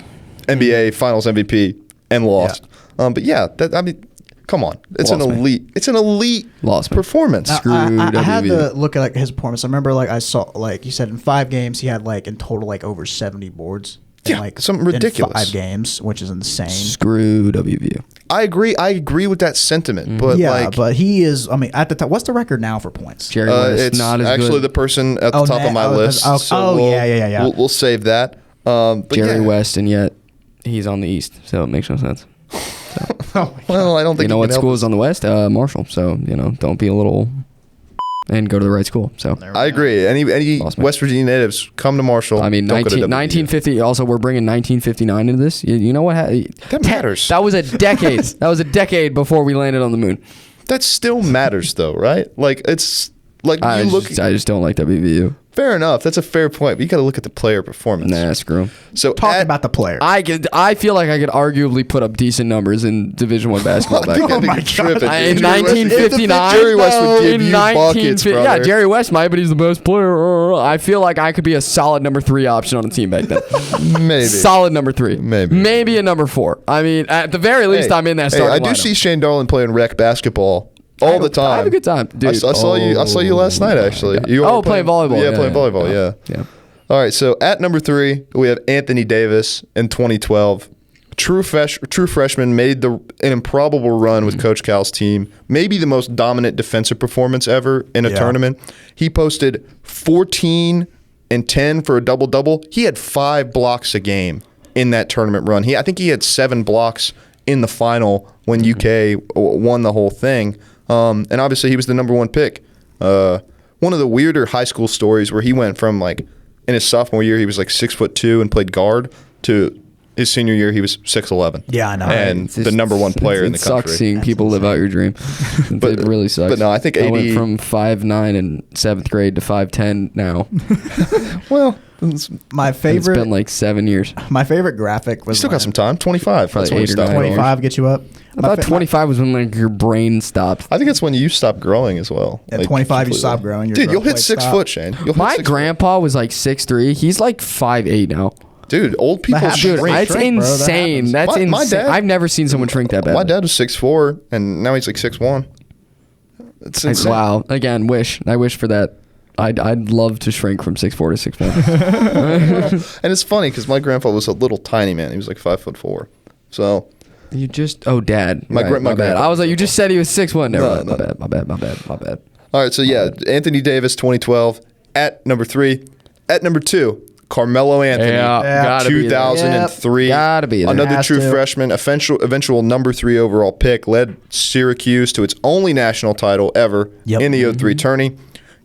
NBA Finals MVP and lost. But yeah, come on, it's Lost an me. elite. It's an elite Lost me. performance. I had WVU. to look at like his performance. I remember like I saw like you said in 5 games he had like in total like over 70 boards. Yeah, like something ridiculous. In 5 games, which is insane. Screw WVU. I agree with that sentiment. But Yeah, like, but he is. I mean, at the top, what's the record now for points? Jerry West, it's not as actually good. the person at the top of my list. Yeah. We'll save that. But Jerry yeah. West, and yet he's on the East, so it makes no sense. Well, I don't think You know he what can help school us. is on the West? Marshall. So don't be a little and go to the right school. So I agree. Any Lost me. West Virginia natives come to Marshall. I mean, don't go to WVU. 1950. Also, we're bringing 1959 into this. You know what? That matters. That was a decade. That was a decade before we landed on the moon. That still matters, though, right? Like it's like I you just don't like WVU. Fair enough. That's a fair point. But you got to look at the player performance. Nah, screw 'em. So Talk about the player. I feel like I could arguably put up decent numbers in Division I basketball back I then. think you're tripping, In dude. 1959, Jerry West would give in you buckets, 1950 brother. yeah, Jerry West might, but he's the best player. I feel like I could be a solid number 3 option on a team back then. Maybe. Solid number 3. Maybe a number 4. I mean, at the very least, I'm in that starting I do lineup. see Shane Darlin playing rec basketball all the time. I have a good time, dude. I saw you last night, actually. You were playing volleyball. Yeah, playing volleyball. Yeah. All right. So at number 3, we have Anthony Davis in 2012. True freshman, made an improbable run with Coach Cal's team. Maybe the most dominant defensive performance ever in a tournament. He posted 14 and 10 for a double-double. He had 5 blocks a game in that tournament run. I think he had 7 blocks in the final when UK won the whole thing. And obviously he was the number 1 pick. One of the weirder high school stories where he went from like in his sophomore year he was like 6'2" and played guard to his senior year, he was 6'11". Yeah, I know. And the number one player in the country. It sucks seeing people live out your dream. It really sucks. But no, I think I AD went from 5'9" in 7th grade to 5'10" now. Well, My It's favorite. been like 7 years. My favorite graphic was you still got some time. 25. Probably That's when you 8 or stopped 9. growing. 25 get you up. I thought 25 was when like your brain stopped. I think that's when you stop growing as well. At Like, 25, you completely. stop growing. Your Dude, you'll growth hit plate 6 stop. foot, Shane. You'll hit My 6 foot. grandpa was like 6'3". He's like 5'8" now. Dude, old people happens. Dude, Shrink, it's bro. That insane. happens. That's insane. My dad- I've never seen someone shrink that bad. My dad was 6'4", and now he's like 6'1". It's insane. Wow. Again, I wish for that. I'd love to shrink from 6'4" to 6'1". And it's funny because my grandpa was a little tiny man. He was like 5'4". So You just Dad. My Right, gra- my my bad. grandpa I was like, you just said he was 6'1". Never No, mind. no. My bad. all right, so yeah, Anthony Davis, 2012 at number 3. At number 2, Carmelo Anthony. Yeah, gotta be there. 2003. Yep, gotta be there. Another Has true to. freshman, eventual number 3 overall pick, led Syracuse to its only national title ever Yep. in the 03 tourney.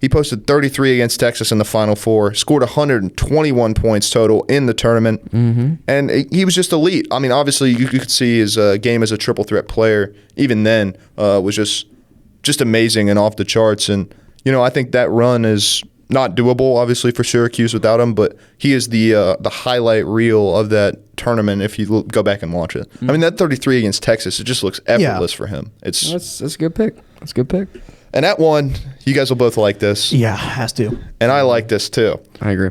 He posted 33 against Texas in the Final Four, scored 121 points total in the tournament, and he was just elite. I mean, obviously, you could see his game as a triple threat player, even then, was just amazing and off the charts. And, I think that run is not doable, obviously, for Syracuse without him, but he is the highlight reel of that tournament if you go back and watch it. I mean, that 33 against Texas, it just looks effortless for him. That's a good pick. That's a good pick. And at 1, you guys will both like this, Yeah, has to. and I like this too. I agree.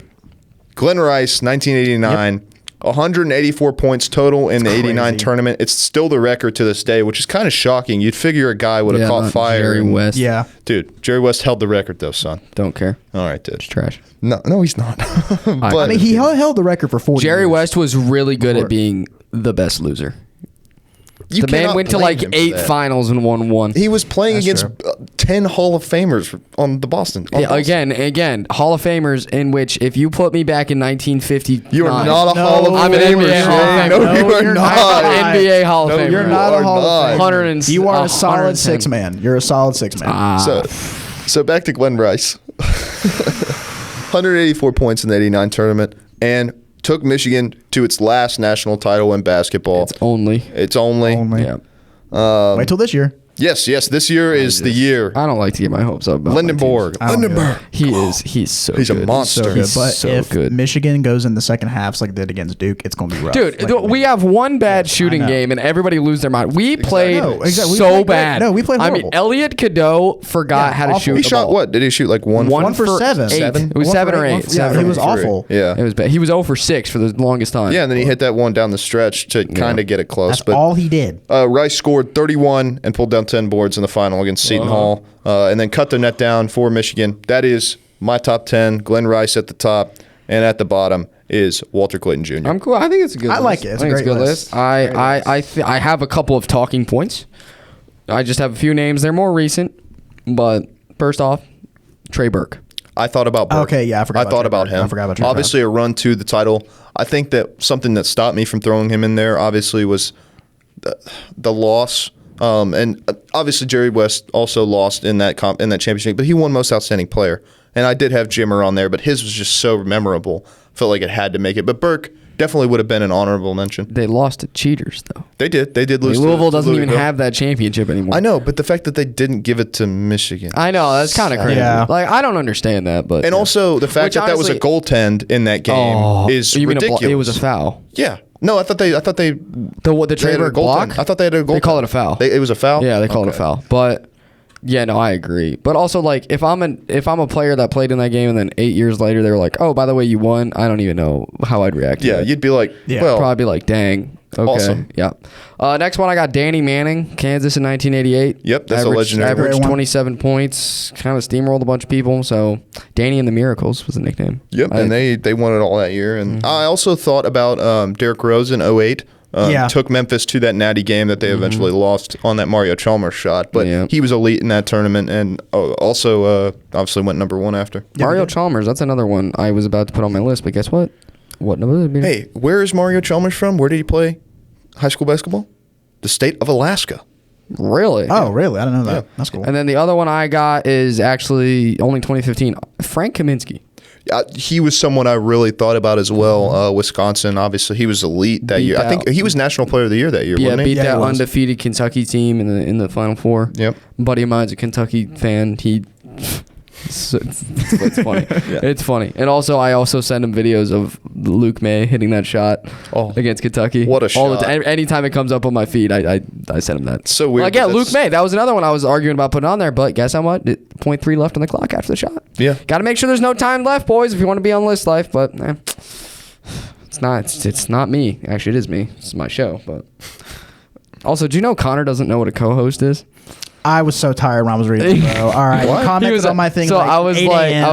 Glenn Rice, 1989, 184 points total in the 89 Crazy. tournament. It's still the record to this day, which is kind of shocking. You'd figure a guy would have caught not fire. Jerry and- West. Yeah. Dude, Jerry West held the record though, son. Don't care. All right, dude. Trash. No, he's not. But I mean, he held the record for 40 Jerry years. West was really good Before. at being the best loser. you The man cannot went to blame like him for 8 that. finals and won 1. He was playing That's against true. 10 Hall of Famers on the Boston. on Yeah, Boston. again, Hall of Famers in which if you put me back in 1950, You are not a No, Hall of I'm an Famer, NBA Hall of Shane. Famer. No, you are you're not. not. I'm an NBA Hall of No, Famer. You're not are a Hall not. of Famer. 100 and- You are a 110. solid 6 man. You're a solid 6 man. So back to Glenn Rice. 184 points in the 89 tournament and took Michigan to its last national title in basketball. It's only. Only. Yeah. Wait till this year. Yes, this year is the year. I don't like to get my hopes up about my teams. Lindenberg. I don't do it. He's so He's a good. monster. So good. He's But so if good. Michigan goes in the second halves like they did against Duke, it's going to be rough. Dude, Like, we have one bad shooting know. game and everybody lose their mind. We played No, exactly. We so played great. bad. No, we played I mean, horrible. Elliot Cadeau forgot Yeah, how to awful. shoot He the shot ball. what? Did he shoot like one? One for 7. 8. Seven? It was One 7 for or 8. 8. Yeah, Seven he or was 8. awful. Yeah. It was bad. He was 0 for 6 for the longest time. Yeah, and then he hit that one down the stretch to kind of get it close. That's but all he did. Rice scored 31 and pulled down 10 boards in the final against Seton Hall, and then cut the net down for Michigan. That is my top 10. Glenn Rice at the top, and at the bottom is Walter Clayton Jr. I'm cool. I think it's a good I list. like it. It's I a think great good list. I have a couple of talking points. I just have a few names. They're more recent. But first off, Trey Burke. I thought about Burke. Okay, yeah, I forgot about Trey about Burke. him. I forgot about Trey Obviously, a run to the title. I think that something that stopped me from throwing him in there, obviously, was the loss. And obviously, Jerry West also lost in that championship, but he won Most Outstanding Player. And I did have Jimmer on there, but his was just so memorable. Felt like it had to make it. But Burke definitely would have been an honorable mention. They lost to cheaters, though. They did. They did lose. Louisville to doesn't even Louisville. have that championship anymore. I know, but the fact that they didn't give it to Michigan. I know. That's kind of crazy. Yeah. Like, I don't understand that. But And also the fact Which that was a honestly- goaltend in that game is you mean ridiculous. it was a foul. Yeah. No, I thought they The they Trey had a Burke goaltend. block? I thought they had a goaltend. They call it a foul. It was a foul? Yeah, they call it a Okay. foul. But yeah, no, I agree. But also, like, if I'm a player that played in that game and then 8 years later they were like, oh, by the way, you won, I don't even know how I'd react. Yeah, to that. you'd be like, Yeah. well, Probably be like, dang. Okay. Awesome. Yeah. Next one, I got Danny Manning, Kansas in 1988. Yep, that's a legendary Averaged one. 27 points, kind of steamrolled a bunch of people. So Danny and the Miracles was the nickname. yep, and they won it all that year. And I also thought about Derrick Rose in 08. Yeah. Took Memphis to that natty game that they eventually lost on that Mario Chalmers shot. But Yeah. he was elite in that tournament and also obviously went number one after. Mario Chalmers, that's another one I was about to put on my list. But guess what? What number did it be? Hey, where is Mario Chalmers from? Where did he play high school basketball? The state of Alaska. Really? Oh, really? I didn't know that. Yeah. That's cool. And then the other one I got is actually only 2015. Frank Kaminsky. he was someone I really thought about as well. Wisconsin, obviously, he was elite that year. I think he was National Player of the Year that year, wasn't he? Beat that undefeated Kentucky team in the Final Four. Yep. Buddy of mine's a Kentucky fan. It's funny. Yeah. It's funny. And also, I also send him videos of Luke May hitting that shot against Kentucky. What a shot. Anytime it comes up on my feed, I send him that. So weird. Like, yeah, Luke May. That was another one I was arguing about putting on there. But guess how much? 0.3 left on the clock after the shot. Yeah. Got to make sure there's no time left, boys, if you want to be on list life. But it's not. It's not me. Actually, it is me. It's my show. But also, do you know Connor doesn't know what a co-host is? I was so tired when I was reading it, bro. All right, you commented on my thing. So like I was 8 like, a.m.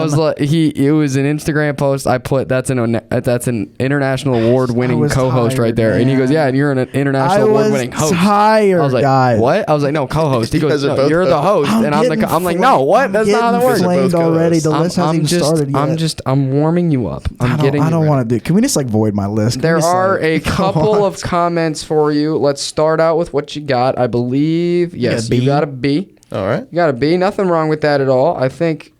it was an Instagram post. I put that's an international award-winning co-host right there, and he goes, yeah, and you're an international award-winning host. Tired, I was like, guys. what? I was like, no, co-host. He goes, no, you're the host, and I'm like, no, what? That's not how that works. Flamed already. The list hasn't even started yet. I'm warming you up. I don't want to do. Can we just like void my list? There are a couple of comments for you. Let's start out with what you got. I believe yes, you got a B. All right. You got a B. Nothing wrong with that at all. I think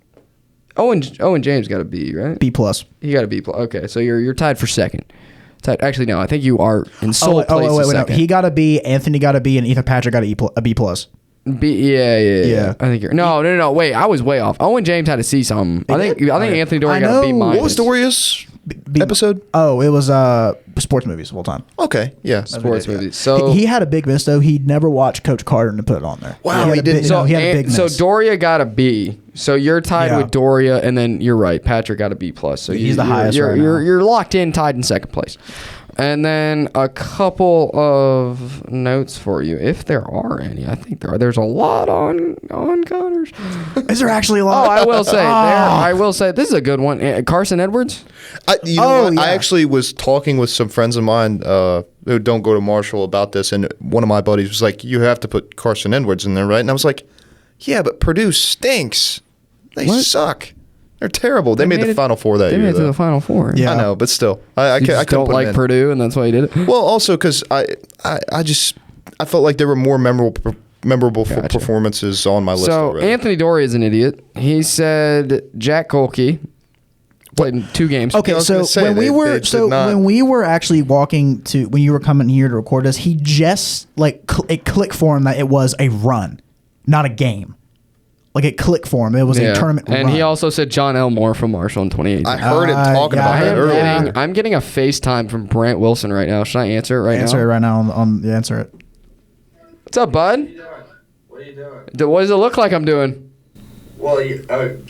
Owen James got a B, right? B plus. He got a B plus. Okay, so you're tied for second. Actually, no. I think you are in sole place. Wait, second. no. He got a B. Anthony got a B, and Ethan Patrick got a B plus. Yeah. I think you're. No. Wait, I was way off. Owen James had a C something. I think Anthony Doria got a B minus. What was Doria's episode? Oh, it was sports movies the whole time. Okay, yeah, sports movies. So he had a big miss though. He never watched Coach Carter and put it on there. Wow, he didn't. He had a big miss. So Doria got a B. So you're tied with Doria, and then you're right. Patrick got a B plus. So he's the highest. You're locked in, tied in second place. And then a couple of notes for you, if there are any. I think there are. There's a lot on Connors. Is there actually a lot? Oh, I will say this is a good one. Carson Edwards. I actually was talking with some friends of mine who don't go to Marshall about this, and one of my buddies was like, "You have to put Carson Edwards in there, right?" And I was like, "Yeah, but Purdue stinks. They suck. They're terrible. They made the Final Four that year. They made it to the Final Four. Yeah, I know, but still, I don't like Purdue, and that's why you did it. Well, also because I felt like there were more memorable performances on my list. So Anthony Doria is an idiot. He said Jack Kolke played in 2 games. Okay, so when we were actually walking to when you were coming here to record us, he just like it clicked for him that it was a run, not a game. Like it clicked for him. It was a tournament run. And he also said John Elmore from Marshall in 2018. I heard him talking about that earlier. I'm getting a FaceTime from Brant Wilson right now. Should I answer it right now? Answer it right now. Answer it. What's up, bud? What are you doing? What does it look like I'm doing? Well,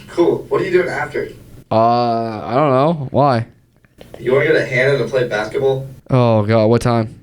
cool. What are you doing after? I don't know. Why? You want to go to Hannah to play basketball? Oh, God. What time?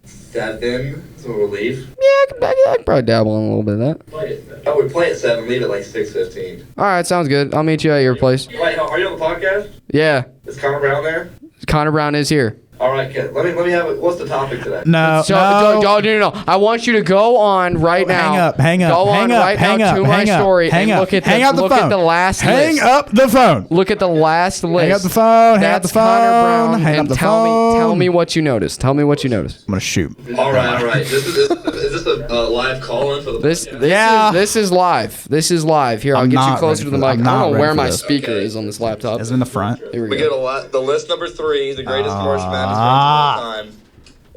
7, so we'll leave. Yeah, I can probably dabble in a little bit of that. We play at 7, leave at like 6:15. All right, sounds good. I'll meet you at your place. Wait, are you on the podcast? Yeah. Is Connor Brown there? Connor Brown is here. All right, kid. Let me have it. What's the topic today? No. No. I want you to go on right now. Hang up. Go on right now to my story and look at the last list. Hang up the phone. Look at the last list. Hang up the phone. That's Connor Brown. And tell me what you noticed. Tell me what you noticed. I'm gonna shoot. All right. Is this a live call-in for the podcast? This is live. This is live. Here, I'll get you closer to the mic. I don't know where my speaker is on this laptop. It's in the front. Here we go. get the list number 3, the greatest March Madness of all time.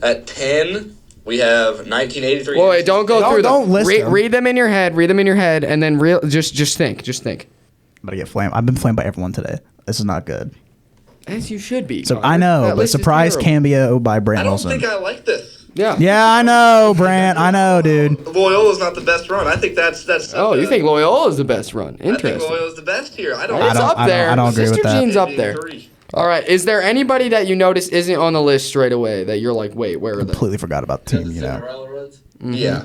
At 10, we have 1983. Wait, don't go through them. Don't list them. Read them in your head. And then just think. I'm gonna get flamed. I've been flamed by everyone today. This is not good. As you should be. So I know, but surprise cameo by Brant Wilson. I don't think I like this. Yeah. Yeah, I know, Brant. I know, dude. Loyola's not the best run. I think that's. Oh, you think Loyola is the best run? Interesting. I think Loyola's the best here. It's up there. I don't agree with that. Sister Jean's up there. All right. Is there anybody that you notice isn't on the list straight away that you're like, wait, where are they? Completely forgot about the team. You know. Mm-hmm. Yeah.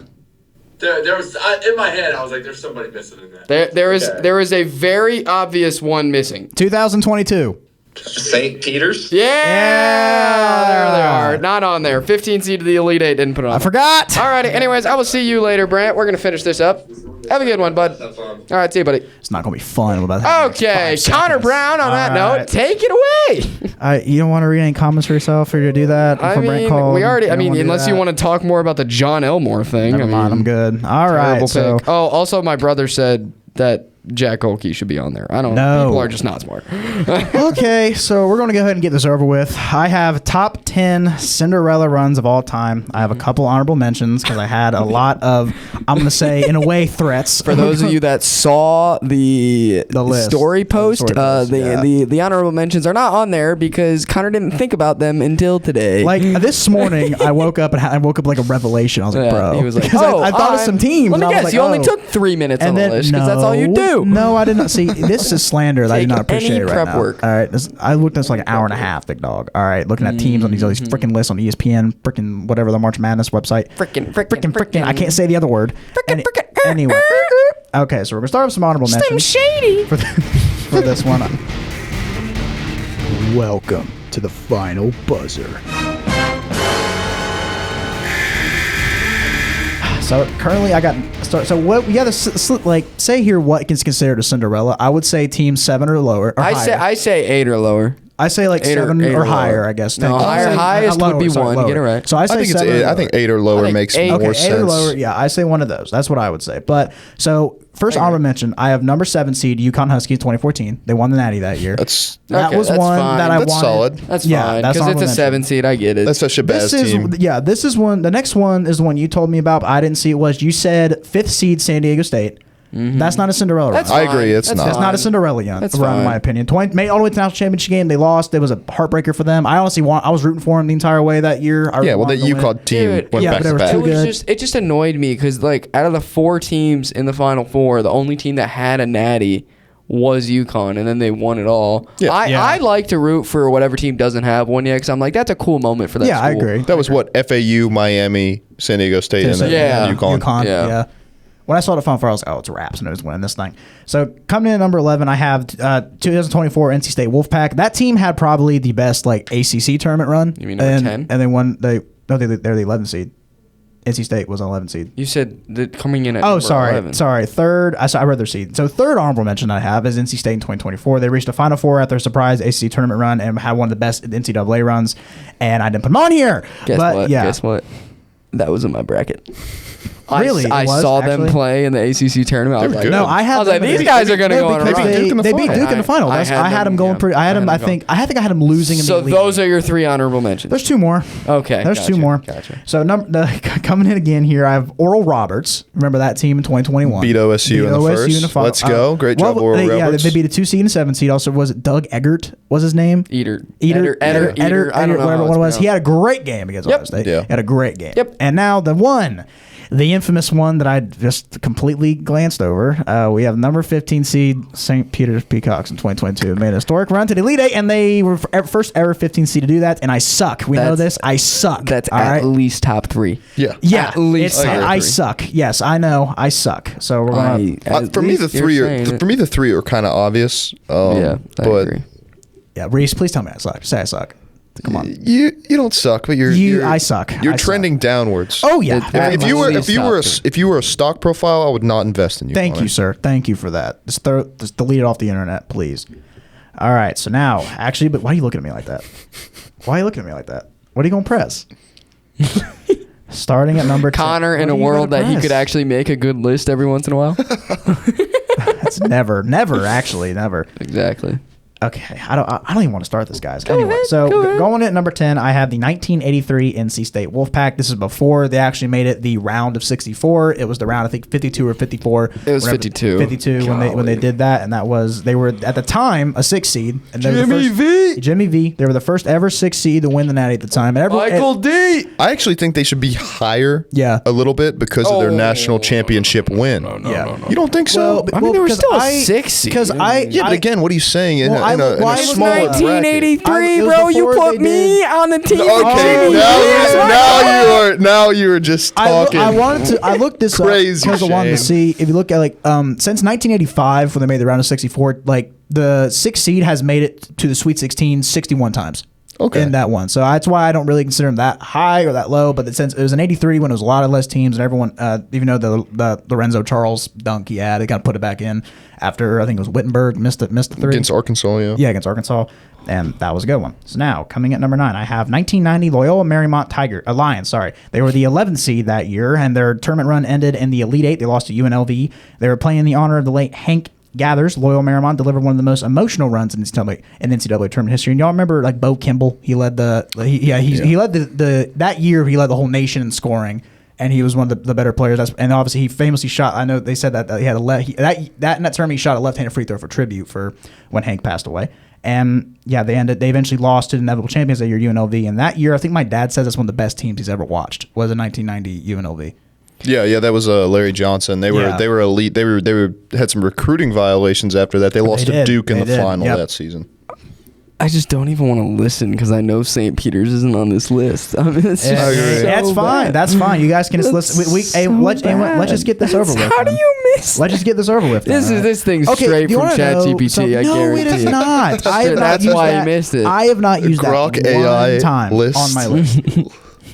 There was in my head. I was like, "There's somebody missing in that." There is a very obvious one missing. 2022. St. Peter's. Yeah, there they are. Not on there. 15 seed of the Elite Eight didn't put it on. I forgot. Alrighty. Anyways, I will see you later, Brant. We're gonna finish this up. Have a good one, bud. Have fun. All right, see you, buddy. It's not gonna be fun. Okay, Connor Brown. On that note, take it away. You don't want to read any comments for yourself, or to do that? I mean, unless you want to talk more about the John Elmore thing. Never mind. I'm good. All right. So. Oh, also, my brother said that Jack Olkey should be on there. I don't No. know. People are just not smart. Okay, so we're going to go ahead and get this over with. I have top 10 Cinderella runs of all time. I have a couple honorable mentions because I had a lot of, I'm going to say, in a way, threats. For those of you that saw the list. story post, The the honorable mentions are not on there because Connor didn't think about them until today. Like this morning, I woke up like a revelation. I was like, bro. He was like, because I thought of some teams. Let me and I was guess, like, you only oh. took 3 minutes And on the then, list because that's all you do. No, I did not. See, this is slander that I do Take not appreciate any right prep now. work. All right, I looked at this like an hour and a half, big dog. All right, looking at teams on these freaking lists on ESPN, freaking whatever the March Madness website. Freaking. I can't say the other word. Anyway. Okay, so we're gonna start with some honorable mentions. Shady. For this one. Welcome to the final buzzer. So currently, I got so what we got to like say here. What is considered a Cinderella? I would say team 7 or lower. Or I say 8 or lower. I say like 7 or higher. I guess. No, highest would be 1. Get it right. So I say I think 7 it's 8. I think 8 or lower makes more sense. 8 or lower. Yeah, I say one of those. That's what I would say. But so first honorable mention, I have number 7 seed UConn Huskies 2014. They won the Natty that year. That was one fine. that I That's wanted. solid. That's yeah, fine that's because it's a 7 seed. I get it. That's such a bad team. This is one. The next one is the one you told me about, but I didn't see it. Was you said 5th seed San Diego State? That's not a Cinderella run. I agree. It's not. That's not a Cinderella run, That's in my opinion. Made all the way to the national championship game. They lost. It was a heartbreaker for them. I honestly I was rooting for them the entire way that year. That UConn team went back to back. It just annoyed me because like out of the 4 teams in the Final Four, the only team that had a Natty was UConn, and then they won it all. I like to root for whatever team doesn't have one yet because I'm like, that's a cool moment for that school. I agree. That was what FAU, Miami, San Diego State, and then UConn. Yeah. When I saw the Final Four, I was like, oh, it's Raps, and it was winning this thing. So coming in at number 11, I have 2024 NC State Wolfpack. That team had probably the best like ACC tournament run. You mean number 10? And they won. They're the 11th seed. NC State was an 11th seed. You said that coming in at number 11. Third. I read their seed. So third honorable mention I have is NC State in 2024. They reached a Final Four at their surprise ACC tournament run and had one of the best NCAA runs. And I didn't put them on here. Guess what? That was in my bracket. Really? I saw them play in the ACC tournament. I was like, no, I was like, these guys are going to go on a run. They beat Duke in the final. I had them going pretty. I had them. I think I had them losing. So those are your 3 honorable mentions. There's 2 more. Okay, there's 2 more. Gotcha. So coming in again here, I have Oral Roberts. Remember that team in 2021? Beat OSU in the first. Let's go. Great job, Oral Roberts. Yeah, they beat a 2 seed and a 7 seed. Also, was it Doug Eggert? Was his name? Eater. I don't know whatever one it was. He had a great game against Ohio State. Yeah. He had a great game. Yep. And now the infamous one that I just completely glanced over. We have number 15 seed St. Peter's Peacocks in 2022. Made a historic run to the Elite Eight, and they were first ever 15 seed to do that. And I suck. We know this. I suck. That's at least top 3. Yeah. At least I suck. Yes, I know. I suck. So we're gonna. For me, the 3 are kind of obvious. I agree. Yeah, Rhys, please tell me I suck. Say I suck. Come on. You don't suck, but I suck. You're trending downwards. Oh yeah. If you were a stock profile, I would not invest in you. Thank you, sir. Thank you for that. Just delete it off the internet, please. All right. So now, actually, but why are you looking at me like that? Why are you looking at me like that? What are you gonna press? Starting at number 10. Connor, in a world that he could actually make a good list every once in a while. That's never. Exactly. Okay, I don't even want to start this, guys. Anyway, going in at number 10, I have the 1983 NC State Wolfpack. This is before they actually made it the round of 64. It was the round, I think, 52 or 54. It was 52. 52 when they did that, and they were at the time a 6 seed. And Jimmy V. They were the first ever 6 seed to win the Natty at the time. Michael D. I actually think they should be higher. Yeah. A little bit because of their national championship win. No. You don't think so? I mean, they were still a 6 seed. But again, what are you saying? In a smaller 1983, bro. You put me on the team. Okay, now you are just talking. I looked this up because I wanted to see if you look at since 1985 when they made the round of 64, the 6 seed has made it to the Sweet 16 61 times. Okay. In that one. So that's why I don't really consider them that high or that low. But since it was an 83 when it was a lot of less teams and everyone, even though the Lorenzo Charles dunk he had, they kind of put it back in after, I think it was Wittenberg missed the 3. Against Arkansas, Yeah, against Arkansas. And that was a good one. So now, coming at number 9, I have 1990 Loyola Marymount Lions. They were the 11th seed that year, and their tournament run ended in the Elite Eight. They lost to UNLV. They were playing in the honor of the late Hank gathers, Loyola Marymount delivered one of the most emotional runs in NCAA tournament history. And y'all remember like Bo Kimball? He led he led the that year. He led the whole nation in scoring, and he was one of the better players. And obviously he famously shot. I know they said that he had that in that tournament he shot a left-handed free throw for tribute for when Hank passed away. And yeah, they eventually lost to the inevitable champions that year, UNLV. And that year, I think my dad says it's one of the best teams he's ever watched. Was the 1990 UNLV. Yeah, that was Larry Johnson. They were elite. They had some recruiting violations after that. They lost to Duke in the final that season. I just don't even want to listen because I know St. Peter's isn't on this list. I mean, that's fine. That's fine. You guys can just listen. Let's just get this over with. How do you miss? Let's just get this over with. This thing's straight from ChatGPT. I guarantee. No, it is not. That's why I missed it. I have not used Grok that AI one time list. on my list.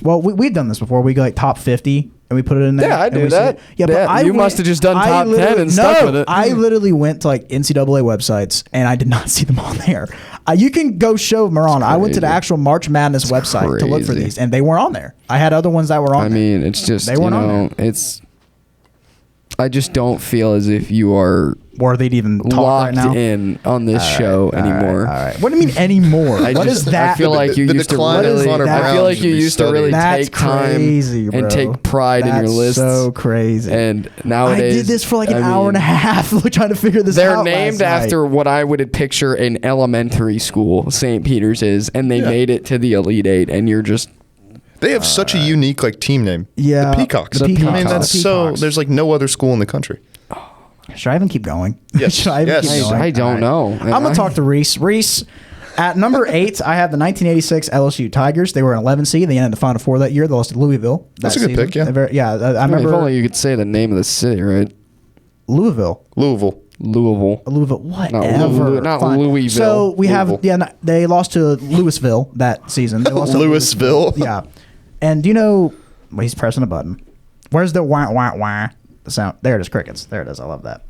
Well, we've done this before. We go like top 50. And we put it in there. Yeah, I do that. But you must have just done top 10 and stuck with it. I literally went to like NCAA websites and I did not see them on there. You can go show them on. I went to the actual March Madness website to look for these, and they weren't on there. I had other ones that were on there. I mean, it's just, they weren't on there. I just don't feel as if you are worthy to even talk locked right now. in on this show anymore. All right. What do you mean anymore? What is that? I feel like you used to really take time and take pride in your lists. That's so crazy. And nowadays, I did this for like an hour and a half trying to figure this out. They're named after what I would picture an elementary school, St. Peter's is, and they made it to the Elite Eight, and you're just... They have such a unique team name. Yeah. The Peacocks. I mean, that's so... There's like no other school in the country. Should I even keep going? Yes. Should I even keep going? I don't know. I'm going to talk to Rhys. Rhys, at number 8, I have the 1986 LSU Tigers. They were an 11 seed. They ended the Final Four that year. They lost to Louisville. That's a good pick, yeah. I remember... If only you could say the name of the city, right? Louisville. Whatever. Not Louisville. So we have... Yeah, they lost to Louisville that season. They lost to Louisville? Yeah. And do you know... Well, he's pressing a button. Where's the wah, wah, wah? The sound. There it is, crickets. There it is. I love that.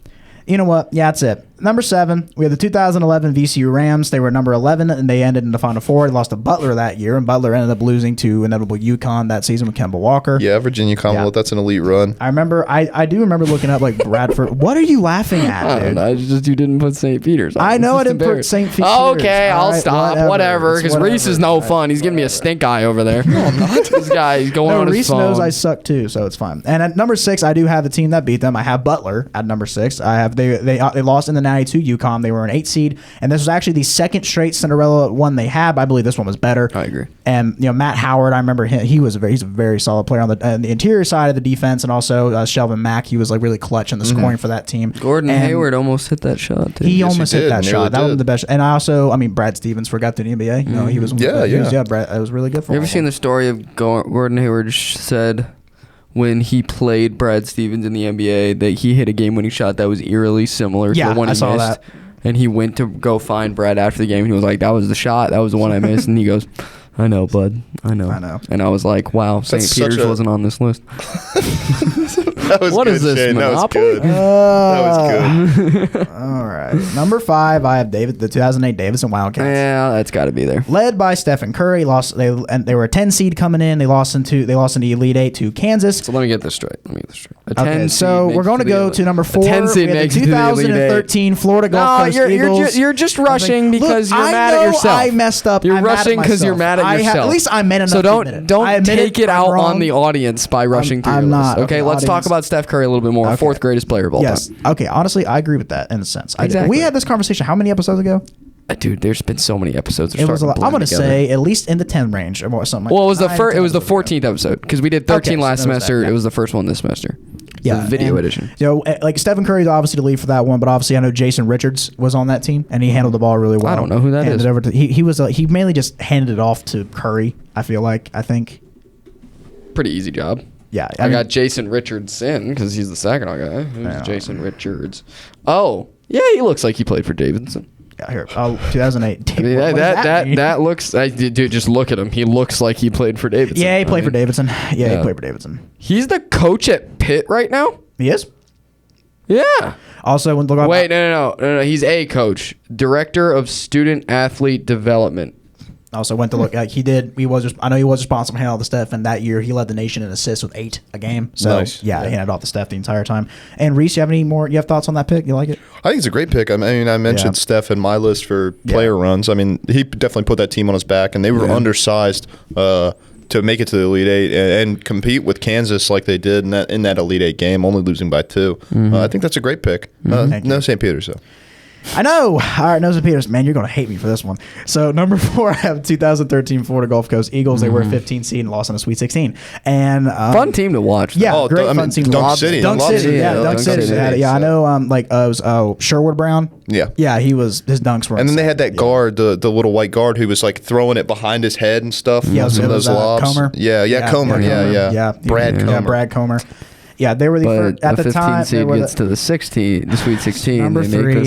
You know what? Yeah, that's it. Number 7, we have the 2011 VCU Rams. They were number 11, and they ended in the Final Four. They lost to Butler that year, and Butler ended up losing to inevitable UConn that season with Kemba Walker. Yeah, Virginia Commonwealth. That's an elite run. I remember. I do remember looking up like Bradford. What are you laughing at, dude? I just you didn't put St. Peter's on. I know I didn't put St. Peter's. Okay, I'll stop. Whatever, because Rhys is no fun. He's giving me a stink eye over there. No, I'm not. This guy, he's going on his Rhys phone. knows I suck too, so it's fine. And at number 6, I do have the team that beat them. I have Butler at number 6. I have they lost in the 92 UConn. They were an 8 seed, and this was actually the second straight Cinderella one they had. But I believe this one was better. I agree. And Matt Howard, I remember him. He's a very solid player on the interior side of the defense, and also Shelvin Mack. He was like really clutch in the scoring for that team. Gordon Hayward almost hit that shot. He almost hit that shot. That was the best. And I also, Brad Stevens forgot to the NBA. You know, he was Brad. It was really good for him. You ever seen the story of Gordon Hayward said when he played Brad Stevens in the NBA that he hit a game-winning shot that was eerily similar to the one he missed? That. And he went to go find Brad after the game, and he was like, "That was the shot. That was the one I missed." And he goes, "I know, bud. I know." And I was like, "Wow, St. Peter's wasn't on this list." That was what good, is this, Shane. Monopoly? That was good. All right. Number 5, I have the 2008 Davidson Wildcats. Yeah, that's got to be there. Led by Stephen Curry. They were a 10 seed coming in. They lost in the Elite 8 to Kansas. So let me get this straight. Okay, so we're going to go to number 4. 10 seed makes it to the Elite 2013 Florida Gulf Coast Eagles. You're just rushing because you're mad at yourself. I messed up. You're rushing because you're mad at yourself. At least I'm mad enough. So don't take it out on the audience by rushing through your list. Okay, let's talk about Steph Curry a little bit more. Okay. 4th greatest player of all time. Okay, honestly, I agree with that in a sense. Exactly. We had this conversation how many episodes ago? Dude, there's been so many episodes. It was a lot. I'm going to say at least in the 10 range or something. Well, it was the first. It was the 14th episode because we did 13 last semester. It was the first one this semester. Yeah, the video edition. Like Stephen Curry's obviously the lead for that one, but obviously I know Jason Richards was on that team and he handled the ball really well. I don't know who that is. He mainly just handed it off to Curry. I think. Pretty easy job. Yeah, I got Jason Richards in because he's the Saginaw guy. Who's Jason Richards? Oh, yeah, he looks like he played for Davidson. Yeah, here. 2008. I mean, that looks. Dude, just look at him. He looks like he played for Davidson. Yeah, he played for Davidson. Yeah, he played for Davidson. He's the coach at Pitt right now. He is. Yeah. Also, no. He's a coach, director of student athlete development. Also went to look like he did. I know he was responsible for all the stuff, and that year he led the nation in assists with 8 a game. So Nice. he handed off the Steph the entire time. And Rhys, you have thoughts on that pick? You like it? I think it's a great pick. I mean, I mentioned Steph in my list for player runs. I mean, he definitely put that team on his back, and they were undersized to make it to the Elite Eight and compete with Kansas like they did in that Elite Eight game, only losing by 2. I think that's a great pick. No St. Peter's, though. I know. All right, St. Peter's. Man, you're going to hate me for this one. So, number 4, I have 2013 Florida Gulf Coast Eagles. They were a 15 seed and lost in a Sweet 16. And fun team to watch. Yeah, great fun team to Dunk watch. City. Dunk City. Yeah, Dunk City. I know. It was Sherwood Brown. Yeah. Yeah, his dunks were. And then they had that guard, the little white guard, who was like throwing it behind his head and stuff. Yeah, some of those lobs. Comer. Comer. Yeah. Brad Comer. Yeah, Brad Comer. Yeah, they were the first at the 15 time. Seed gets to the Sweet 16. Number 3.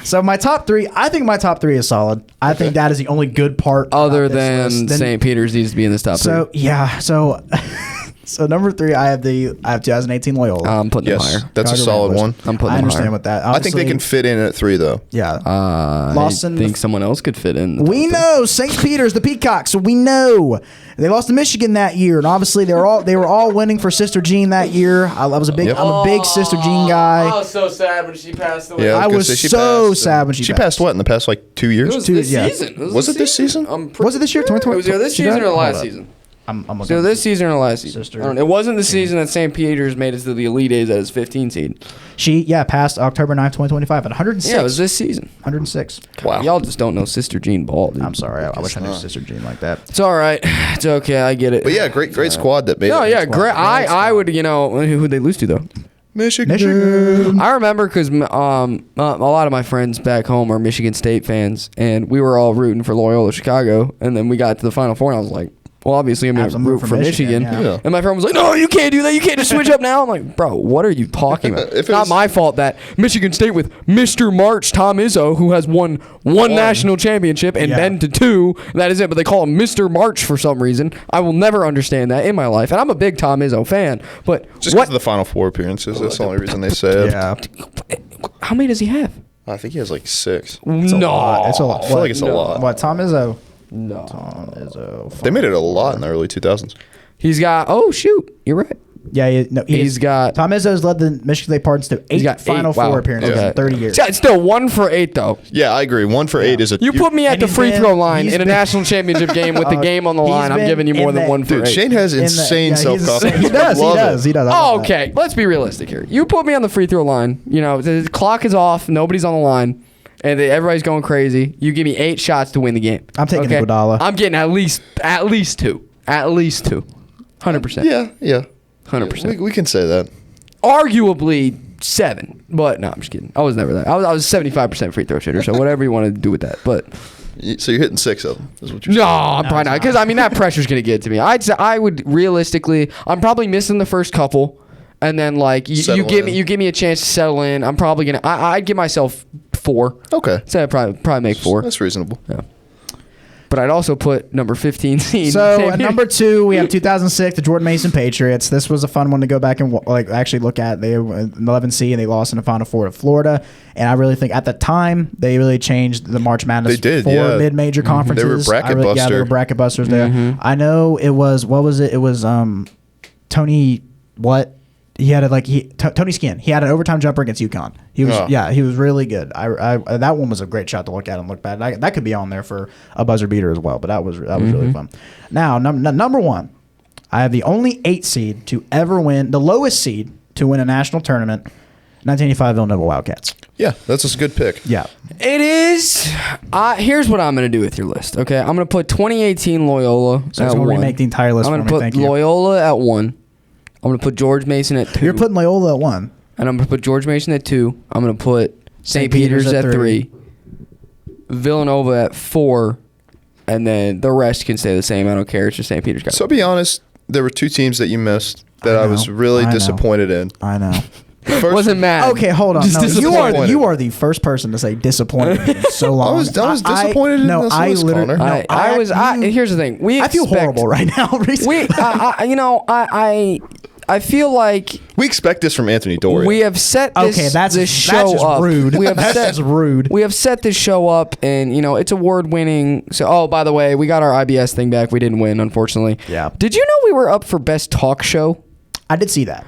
So my top 3. I think my top 3 is solid. I think that is the only good part. Other than St. Peter's needs to be in this top 3. So yeah. So number 3, I have 2018 Loyola. I'm putting them higher. That's a solid one. I'm putting them higher. I understand with that. I think they can fit in at 3 though. Yeah. I think someone else could fit in. We know St. Peter's, the Peacocks. We know they lost to Michigan that year, and obviously they were all winning for Sister Jean that year. I'm a big Sister Jean guy. I was so sad when she passed away. Yeah, I was so sad when she passed. What in the past 2 years? It was this season. Was it this season? Was it this year? 2020. It was either this season or the last season. I'm So this season or last season? Sister. I don't know. It wasn't the season that St. Peter's made it to the Elite Eight as 15 seed. She passed October 9th, 2025 at 106. Yeah, it was this season. 106. Wow. Y'all just don't know Sister Jean Ball, dude. I'm sorry. I wish I knew Sister Jean like that. It's all right. It's okay. I get it. But yeah, great squad that made it. No, yeah, great. I would, who'd they lose to though? Michigan. I remember because a lot of my friends back home are Michigan State fans, and we were all rooting for Loyola Chicago, and then we got to the Final Four, and I was like, well, obviously I'm going to root for Michigan. Yeah. And my friend was like, no, you can't do that. You can't just switch up now. I'm like, bro, what are you talking about? It's not my fault that Michigan State with Mr. March, Tom Izzo, who has won one national championship and been to 2, that is it. But they call him Mr. March for some reason. I will never understand that in my life. And I'm a big Tom Izzo fan. But just because of the Final Four appearances, that's the only reason they say it. Yeah. How many does he have? I think he has 6. It's a lot. It's a lot. I feel like it's a lot. What, Tom Izzo? No. Tom Izzo. They made it a lot in the early 2000s. He's got, oh, shoot. You're right. Yeah, he's got. Tom Izzo's led the Michigan State Spartans to 8 Final Four appearances in 30 years. Yeah, it's still 1 for 8, though. Yeah, I agree. 1 for 8 is a. You put me at the free throw line in a national championship game with the game on the line. I'm giving you more than 1 for 8. Dude, Shane has insane self-confidence. He does. Oh, okay, let's be realistic here. You put me on the free throw line. The clock is off. Nobody's on the line. And everybody's going crazy. You give me 8 shots to win the game. I'm taking Iguodala. I'm getting at least 2. At least 2. 100%. Yeah. 100%. We can say that. Arguably 7. But no, I'm just kidding. I was never that. I was 75% free throw shooter. So whatever you want to do with that. But so you're hitting 6 of them. Is what you're no, saying. I'm probably not. Because that pressure's gonna get to me. I would realistically. I'm probably missing the first couple. And then you give me a chance to settle in. I'm probably gonna. I'd give myself 4. Okay. So I'd probably make 4. That's reasonable. Yeah. But I'd also put number 15 seed. So at number 2, we have 2006, the Jordan Mason Patriots. This was a fun one to go back and actually look at. They were 11 seed and they lost in the Final Four to Florida. And I really think at the time they really changed the March Madness for mid-major conferences. They were bracket busters. Yeah, they were bracket busters there. I know it was. What was it? It was Tony. What? He had Tony Skinn. He had an overtime jumper against UConn. He was really good. That one was a great shot to look at and look bad. That could be on there for a buzzer beater as well. But that was really fun. Now number 1, I have the only 8 seed to ever win, the lowest seed to win a national tournament, 1985 Villanova Wildcats. Yeah, that's a good pick. Yeah, it is. Here's what I'm going to do with your list. Okay, I'm going to put 2018 Loyola. So I'm going to remake the entire list. I'm going to put Loyola at 1. I'm going to put George Mason at 2. You're putting Loyola at 1. And I'm going to put George Mason at 2. I'm going to put St. Peter's at 3. Villanova at 4. And then the rest can stay the same. I don't care. It's just St. Peter's got. So be honest, there were 2 teams that you missed that I was really disappointed in. I know. Wasn't mad. Okay, hold on. Just no, you are the first person to say disappointed in so long. I was disappointed in this list, Connor. Here's the thing. I feel horrible right now. I feel like we expect this from Anthony Doria. we have set this show up. Rude. That's just rude. We have set this show up, and it's award-winning. So, by the way, we got our IBS thing back. We didn't win, unfortunately. Yeah. Did you know we were up for best talk show? I did see that.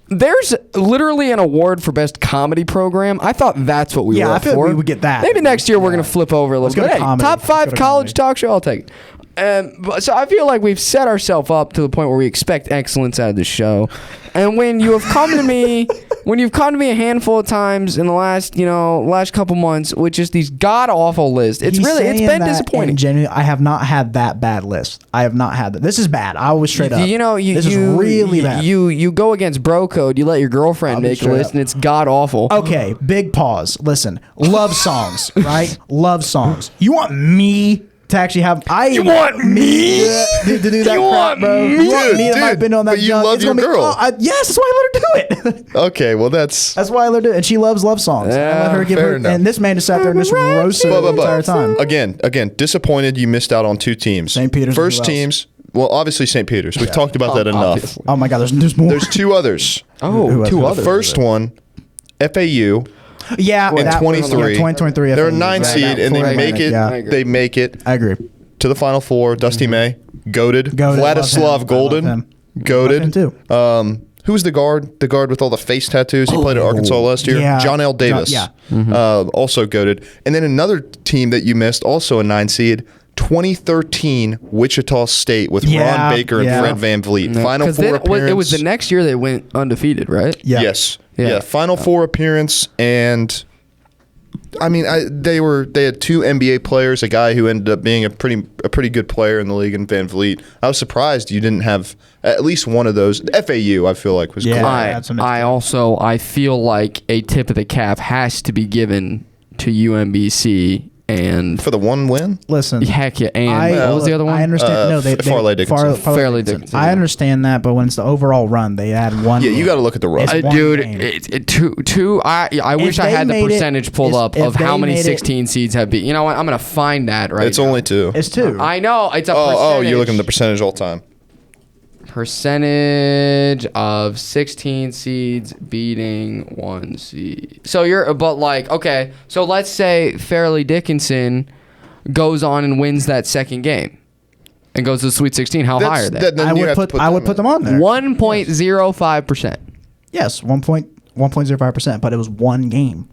There's literally an award for best comedy program. I thought that's what we were up I feel for. like we would get that. Maybe next year we're going to flip over a little go bit. to Hey, comedy. top Let's go 5 to college comedy. talk show, I'll take it. So I feel like we've set ourselves up to the point where we expect excellence out of the show. And when you have come to me, a handful of times in the last couple months with just these god awful lists, it's been disappointing. Genuinely, I have not had that bad list. I have not had that. This is bad. I was straight up. This is really bad. You go against bro code. You let your girlfriend make a list, and it's god awful. Okay, big pause. Listen, love songs, right? Love songs. You want me to actually have? You want me to do that? You want bro? me? You want me to have been on that? But you love your girl. Yes, that's why I let her do it. Okay, well that's why I let her do it, and she loves love songs. Yeah, I let her give fair her. enough. And this man just sat there and just roasted her the entire time. Again, disappointed you missed out on 2 teams. St. Peter's. First teams. Well, obviously St. Peter's. We've talked about that enough. Obviously. Oh my God, there's more. There's 2 others. Oh, two The others. first one, FAU. Yeah, in 23. 2023. They're a 9 seed, and they make it. Yeah. They make it I agree. to the Final Four. Dusty May, goated. Vladislav Love him. Golden, Love him goated. too. Who was the guard? The guard with all the face tattoos. He played at Arkansas last year. yeah. John L. Davis. Also goated. And then another team that you missed, also a 9 seed, 2013 Wichita State with Ron Baker and Fred Van Vliet. Final Four appearance. It was the next year they went undefeated, right? Yeah. Yes. Yeah. Yeah. Final Four appearance, and I mean, they had 2 NBA players, a guy who ended up being a pretty good player in the league, in Van Vliet. I was surprised you didn't have at least one of those. FAU, I feel like, was great. I feel like a tip of the cap has to be given to UMBC. And for the 1 win? Listen. Heck yeah. And what was the other one? I understand. Farley Dickinson. Farley Dickinson. I understand that, but when it's the overall run, they had one. Yeah, you got to look at the run. Dude, I wish I had the percentage pulled up of how many 16 seeds have been. You know what? I'm going to find that right It's only 2. It's 2. I know. It's a percentage. Oh, you're looking at the percentage all time. Percentage of 16 seeds beating 1 seed. So so let's say Farley Dickinson goes on and wins that second game and goes to the Sweet 16. How high are they? I would put them on there. 1.05%. Yes, 1.05%, but it was one game.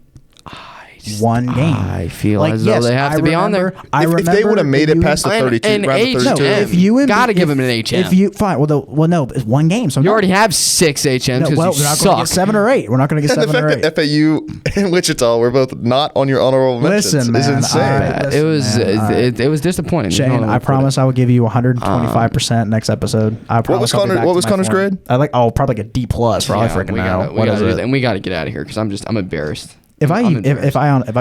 One game. I feel as though they have to be on there. If they would have made it past the 32, if you got to give them an HM. If you fine, no, it's one game. So you already have 6 HMs because we're not going to get 7 or 8. We're not going to get 7 or 8. And the fact that FAU and Wichita were both not on your honorable mentions is insane. It was disappointing. Shane, I promise I will give you 125% next episode. I promise. What was Connor's grade? Probably like a D plus for all I freaking know. And we got to get out of here because I'm embarrassed. If I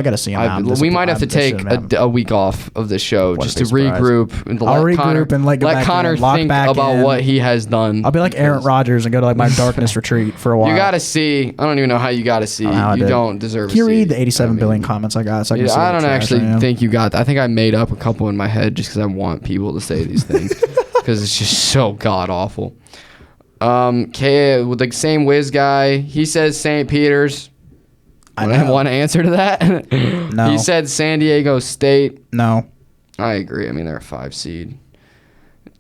got to see him, we might have to take a week off of the show just to regroup and let Connor think about what he has done. I'll be like Aaron Rodgers and go to like my darkness retreat for a while. You got to see. I don't even know how you got to see. You don't deserve. Can you read the 87 billion comments I got? So I don't actually think you got. I think I made up a couple in my head just because I want people to say these things because it's just so god awful. With the same whiz guy, he says St. Peter's. I want to answer to that? No. He said San Diego State. No. I agree. I mean, they're a 5 seed.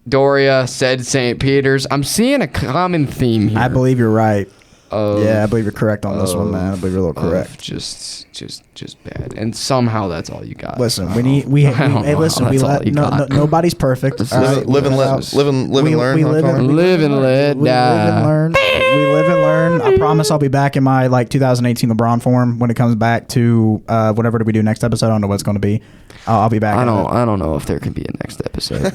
Doria said St. Peter's. I'm seeing a common theme here. I believe you're right. I believe you're correct on this one, man. I believe you're a little correct. Just bad. And somehow that's all you got. Listen, nobody's perfect. Live and learn. We live and learn. I promise I'll be back in my 2018 LeBron form when it comes back to whatever do we do next episode. I don't know what it's going to be. I'll be back. I don't know if there can be a next episode.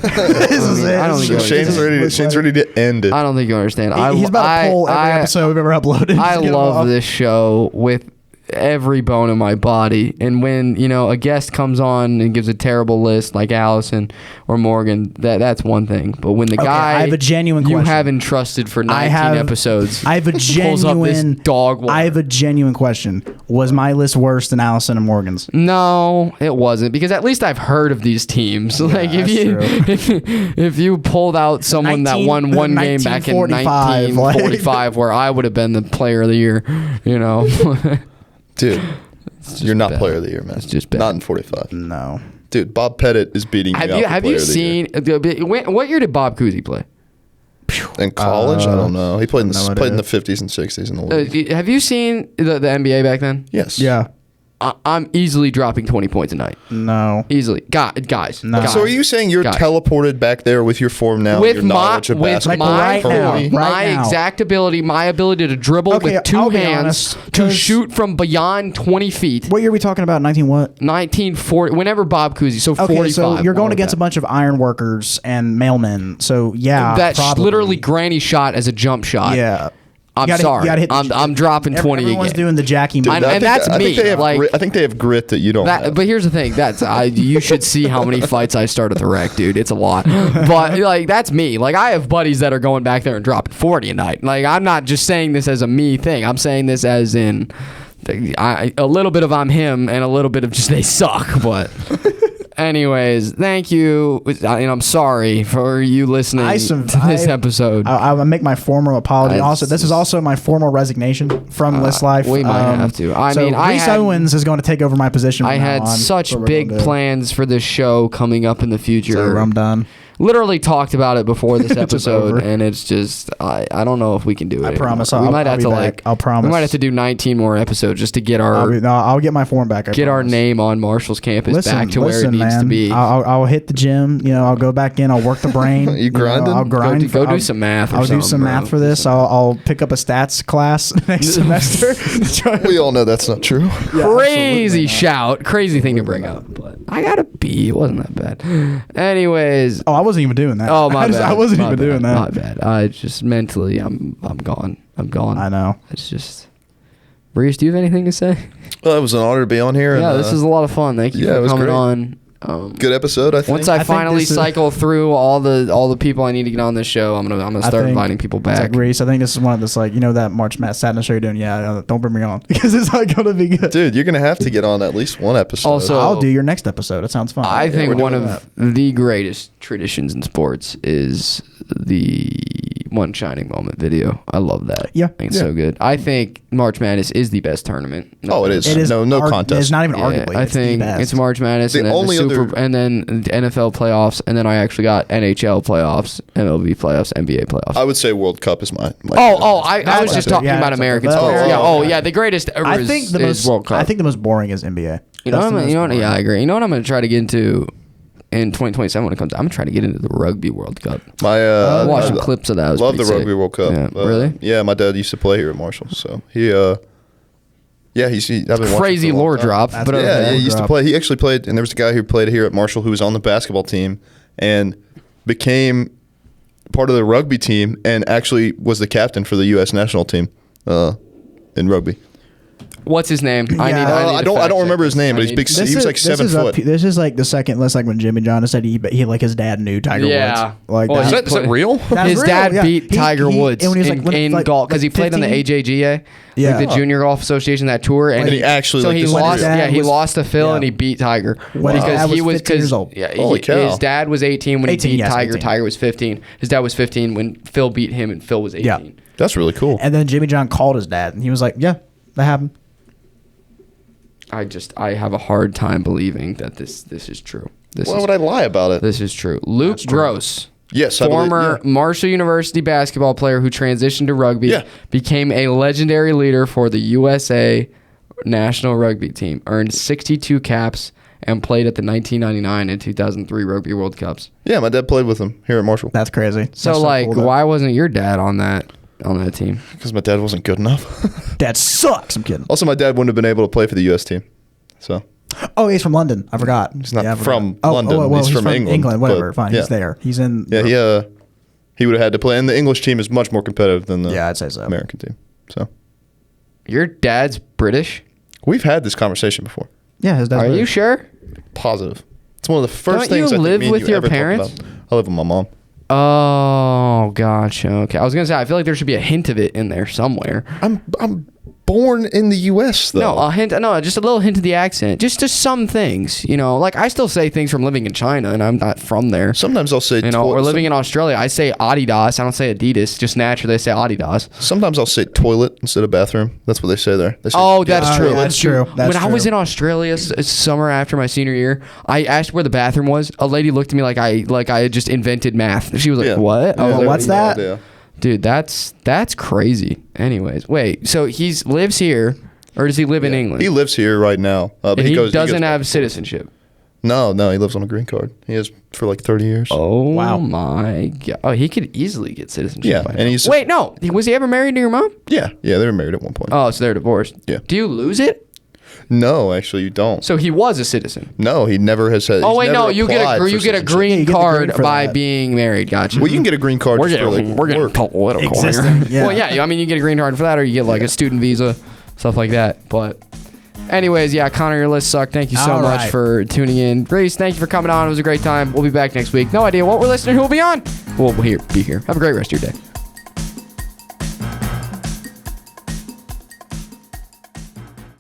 Shane's ready to end it. I don't think you understand. He's about to pull every episode we've ever uploaded. I love this show with every bone in my body. And when, a guest comes on and gives a terrible list like Allison or Morgan, that's one thing. But when the guy I have a genuine you question. have entrusted for 19 episodes, I have a pulls up this genuine dog water. I have a genuine question. Was my list worse than Allison and Morgan's? No, it wasn't, because at least I've heard of these teams. Like if you pulled out someone that won one game back in 1945, where I would have been the player of the year, Dude, you're not bad. player of the year, man. It's just bad. Not in 45. No. Dude, Bob Pettit is beating you out. Have you seen what year did Bob Cousy play? In college? I don't know. He played in the 50s and 60s in the league. Have you seen the NBA back then? Yes. Yeah. I'm easily dropping 20 points a night. No. Easily. Guys. No. Guys. So are you saying you're teleported back there with your form now, with your knowledge of basketball? right now. My exact ability, my ability to dribble with two hands, to shoot from beyond 20 feet. What year are we talking about? 19 what? 1940, whenever Bob Cousy, so 45. So you're going against a bunch of iron workers and mailmen. So yeah, That's probably. literally granny shot as a jump shot. Yeah. I'm sorry. I'm dropping 20 Everyone's again. doing the Jackie. And that's me. I think they have grit that you don't have. But here's the thing. You should see how many fights I start at the rec, dude. It's a lot. But that's me. I have buddies that are going back there and dropping 40 a night. I'm not just saying this as a me thing. I'm saying this as in a little bit of I'm him and a little bit of just they suck. But anyways, thank you. And I'm sorry for you listening to this episode. I'll make my formal apology. This is also my formal resignation from List Life. We might have to. Rhys Owens is going to take over my position. I had such big plans for this show coming up in the future. So I'm done. Literally talked about it before this episode, and it's just I don't know if we can do it. I promise. We might have to I'll promise. We might have to do 19 more episodes just to get I'll get my form back. Our name on Marshall's campus back to where it needs to be. I'll hit the gym. I'll go back in. I'll work the brain. You grinding? I'll grind. Go do some math. I'll do some math for this. I'll pick up a stats class next semester. We all know that's not true. Crazy shout, crazy thing to bring up, but I got a B. It wasn't that bad. Anyways. I wasn't even doing that. Oh my bad. I wasn't even doing that. My bad. I just mentally, I'm gone. I'm gone. I know. It's just. Rhys, do you have anything to say? Well, it was an honor to be on here. Yeah, this is a lot of fun. Thank you for coming on. Good episode, I think. Once I finally cycle through all the people I need to get on this show, I'm gonna start inviting people back. Rhys, I think this is one of this that March Sadness show you're doing. Yeah, don't bring me on because it's not gonna be good. Dude, you're gonna have to get on at least one episode. Also, I'll do your next episode. It sounds fun. I think one of the greatest traditions in sports is the One Shining Moment video. I love that. Yeah, I think it's so good. I think March Madness is the best tournament. It is. It is no contest. It's not even arguably. I think it's March Madness and then the NFL playoffs, and then I actually got NHL playoffs, MLB playoffs, NBA playoffs. I would say World Cup is my I was just talking about American sports. The greatest ever is World Cup. I think the most boring is NBA. Yeah, I agree. You know what I'm going to try to get into in 2027 when it comes. I'm going to try to get into the Rugby World Cup. I watched some clips of that. Love the Rugby World Cup. Yeah, really? Yeah, my dad used to play here at Marshall, so he. He's I've been crazy lore drop. But he used to play. He actually played, and there was a guy who played here at Marshall who was on the basketball team and became part of the rugby team and actually was the captain for the U.S. national team in rugby. What's his name? I don't remember his name, but he's big. He was like 7 foot. This is like the second. That's like when Jimmy John said he like his dad knew Tiger Woods. Like is that real? His dad beat Tiger Woods in golf because he played on the AJGA, like the Junior Golf Association, that tour, and he actually. So he lost. He lost to Phil and he beat Tiger because he was 15 years old. Yeah, his dad was 18 when he beat Tiger. Tiger was 15. His dad was 15 when Phil beat him, and Phil was 18. Yeah, that's really cool. And then Jimmy John called his dad, and he was like, "Yeah, that happened." I have a hard time believing that this is true. Why would I lie about it? This is true. Luke Gross, yes, former Marshall University basketball player who transitioned to rugby, became a legendary leader for the USA national rugby team, earned 62 caps, and played at the 1999 and 2003 Rugby World Cups. Yeah, my dad played with him here at Marshall. That's crazy. So cool, why wasn't your dad on that team? Because my dad wasn't good enough. Dad sucks. I'm kidding. Also, my dad wouldn't have been able to play for the U.S. team. So. Oh, he's from London. I forgot. He's not from London. He's from England. Whatever. Fine. He's there. He's in. Yeah, he would have had to play. And the English team is much more competitive than the I'd say so. American team. So. Your dad's British? We've had this conversation before. Yeah, his dad's Are you sure? Positive. It's one of the first Don't you things I live think me and with you your ever talked parents? about. I live with my mom. Oh, gotcha. Okay. I was going to say, I feel like there should be a hint of it in there somewhere. I'm born in the U.S. though. No, a hint. No, just a little hint of the accent. Just some things, like I still say things from living in China, and I'm not from there. Sometimes I'll say, or living in Australia, I say Adidas. I don't say Adidas. Just naturally, I say Adidas. Sometimes I'll say toilet instead of bathroom. That's what they say there. They say, That's true. Yeah, that's true. When I was in Australia summer after my senior year, I asked where the bathroom was. A lady looked at me like I had just invented math. She was like, "What?" I was like, what's that? No, dude, that's crazy. Anyways, wait. So he lives here, or does he live in England? He lives here right now. But and he goes doesn't have citizenship. No, he lives on a green card. He has for like 30 years. Oh, wow. My God. Oh, he could easily get citizenship. Yeah, by and now. Wait, no. Was he ever married to your mom? Yeah, they were married at one point. Oh, so they're divorced. Yeah. Do you lose it? No, actually, you don't. So he was a citizen. No, he never has had. Oh wait, no, you get a green card by that. being married. Gotcha. Well, you can get a green card. We're for getting work. political Existing, here. yeah. Well, yeah, I mean, you get a green card for that, or you get like a student visa, stuff like that. But, anyways, yeah, Connor, your list sucked. Thank you so All much right. for tuning in. Grace, thank you for coming on. It was a great time. We'll be back next week. No idea what we're listening. Who will be on? We'll be here. Have a great rest of your day.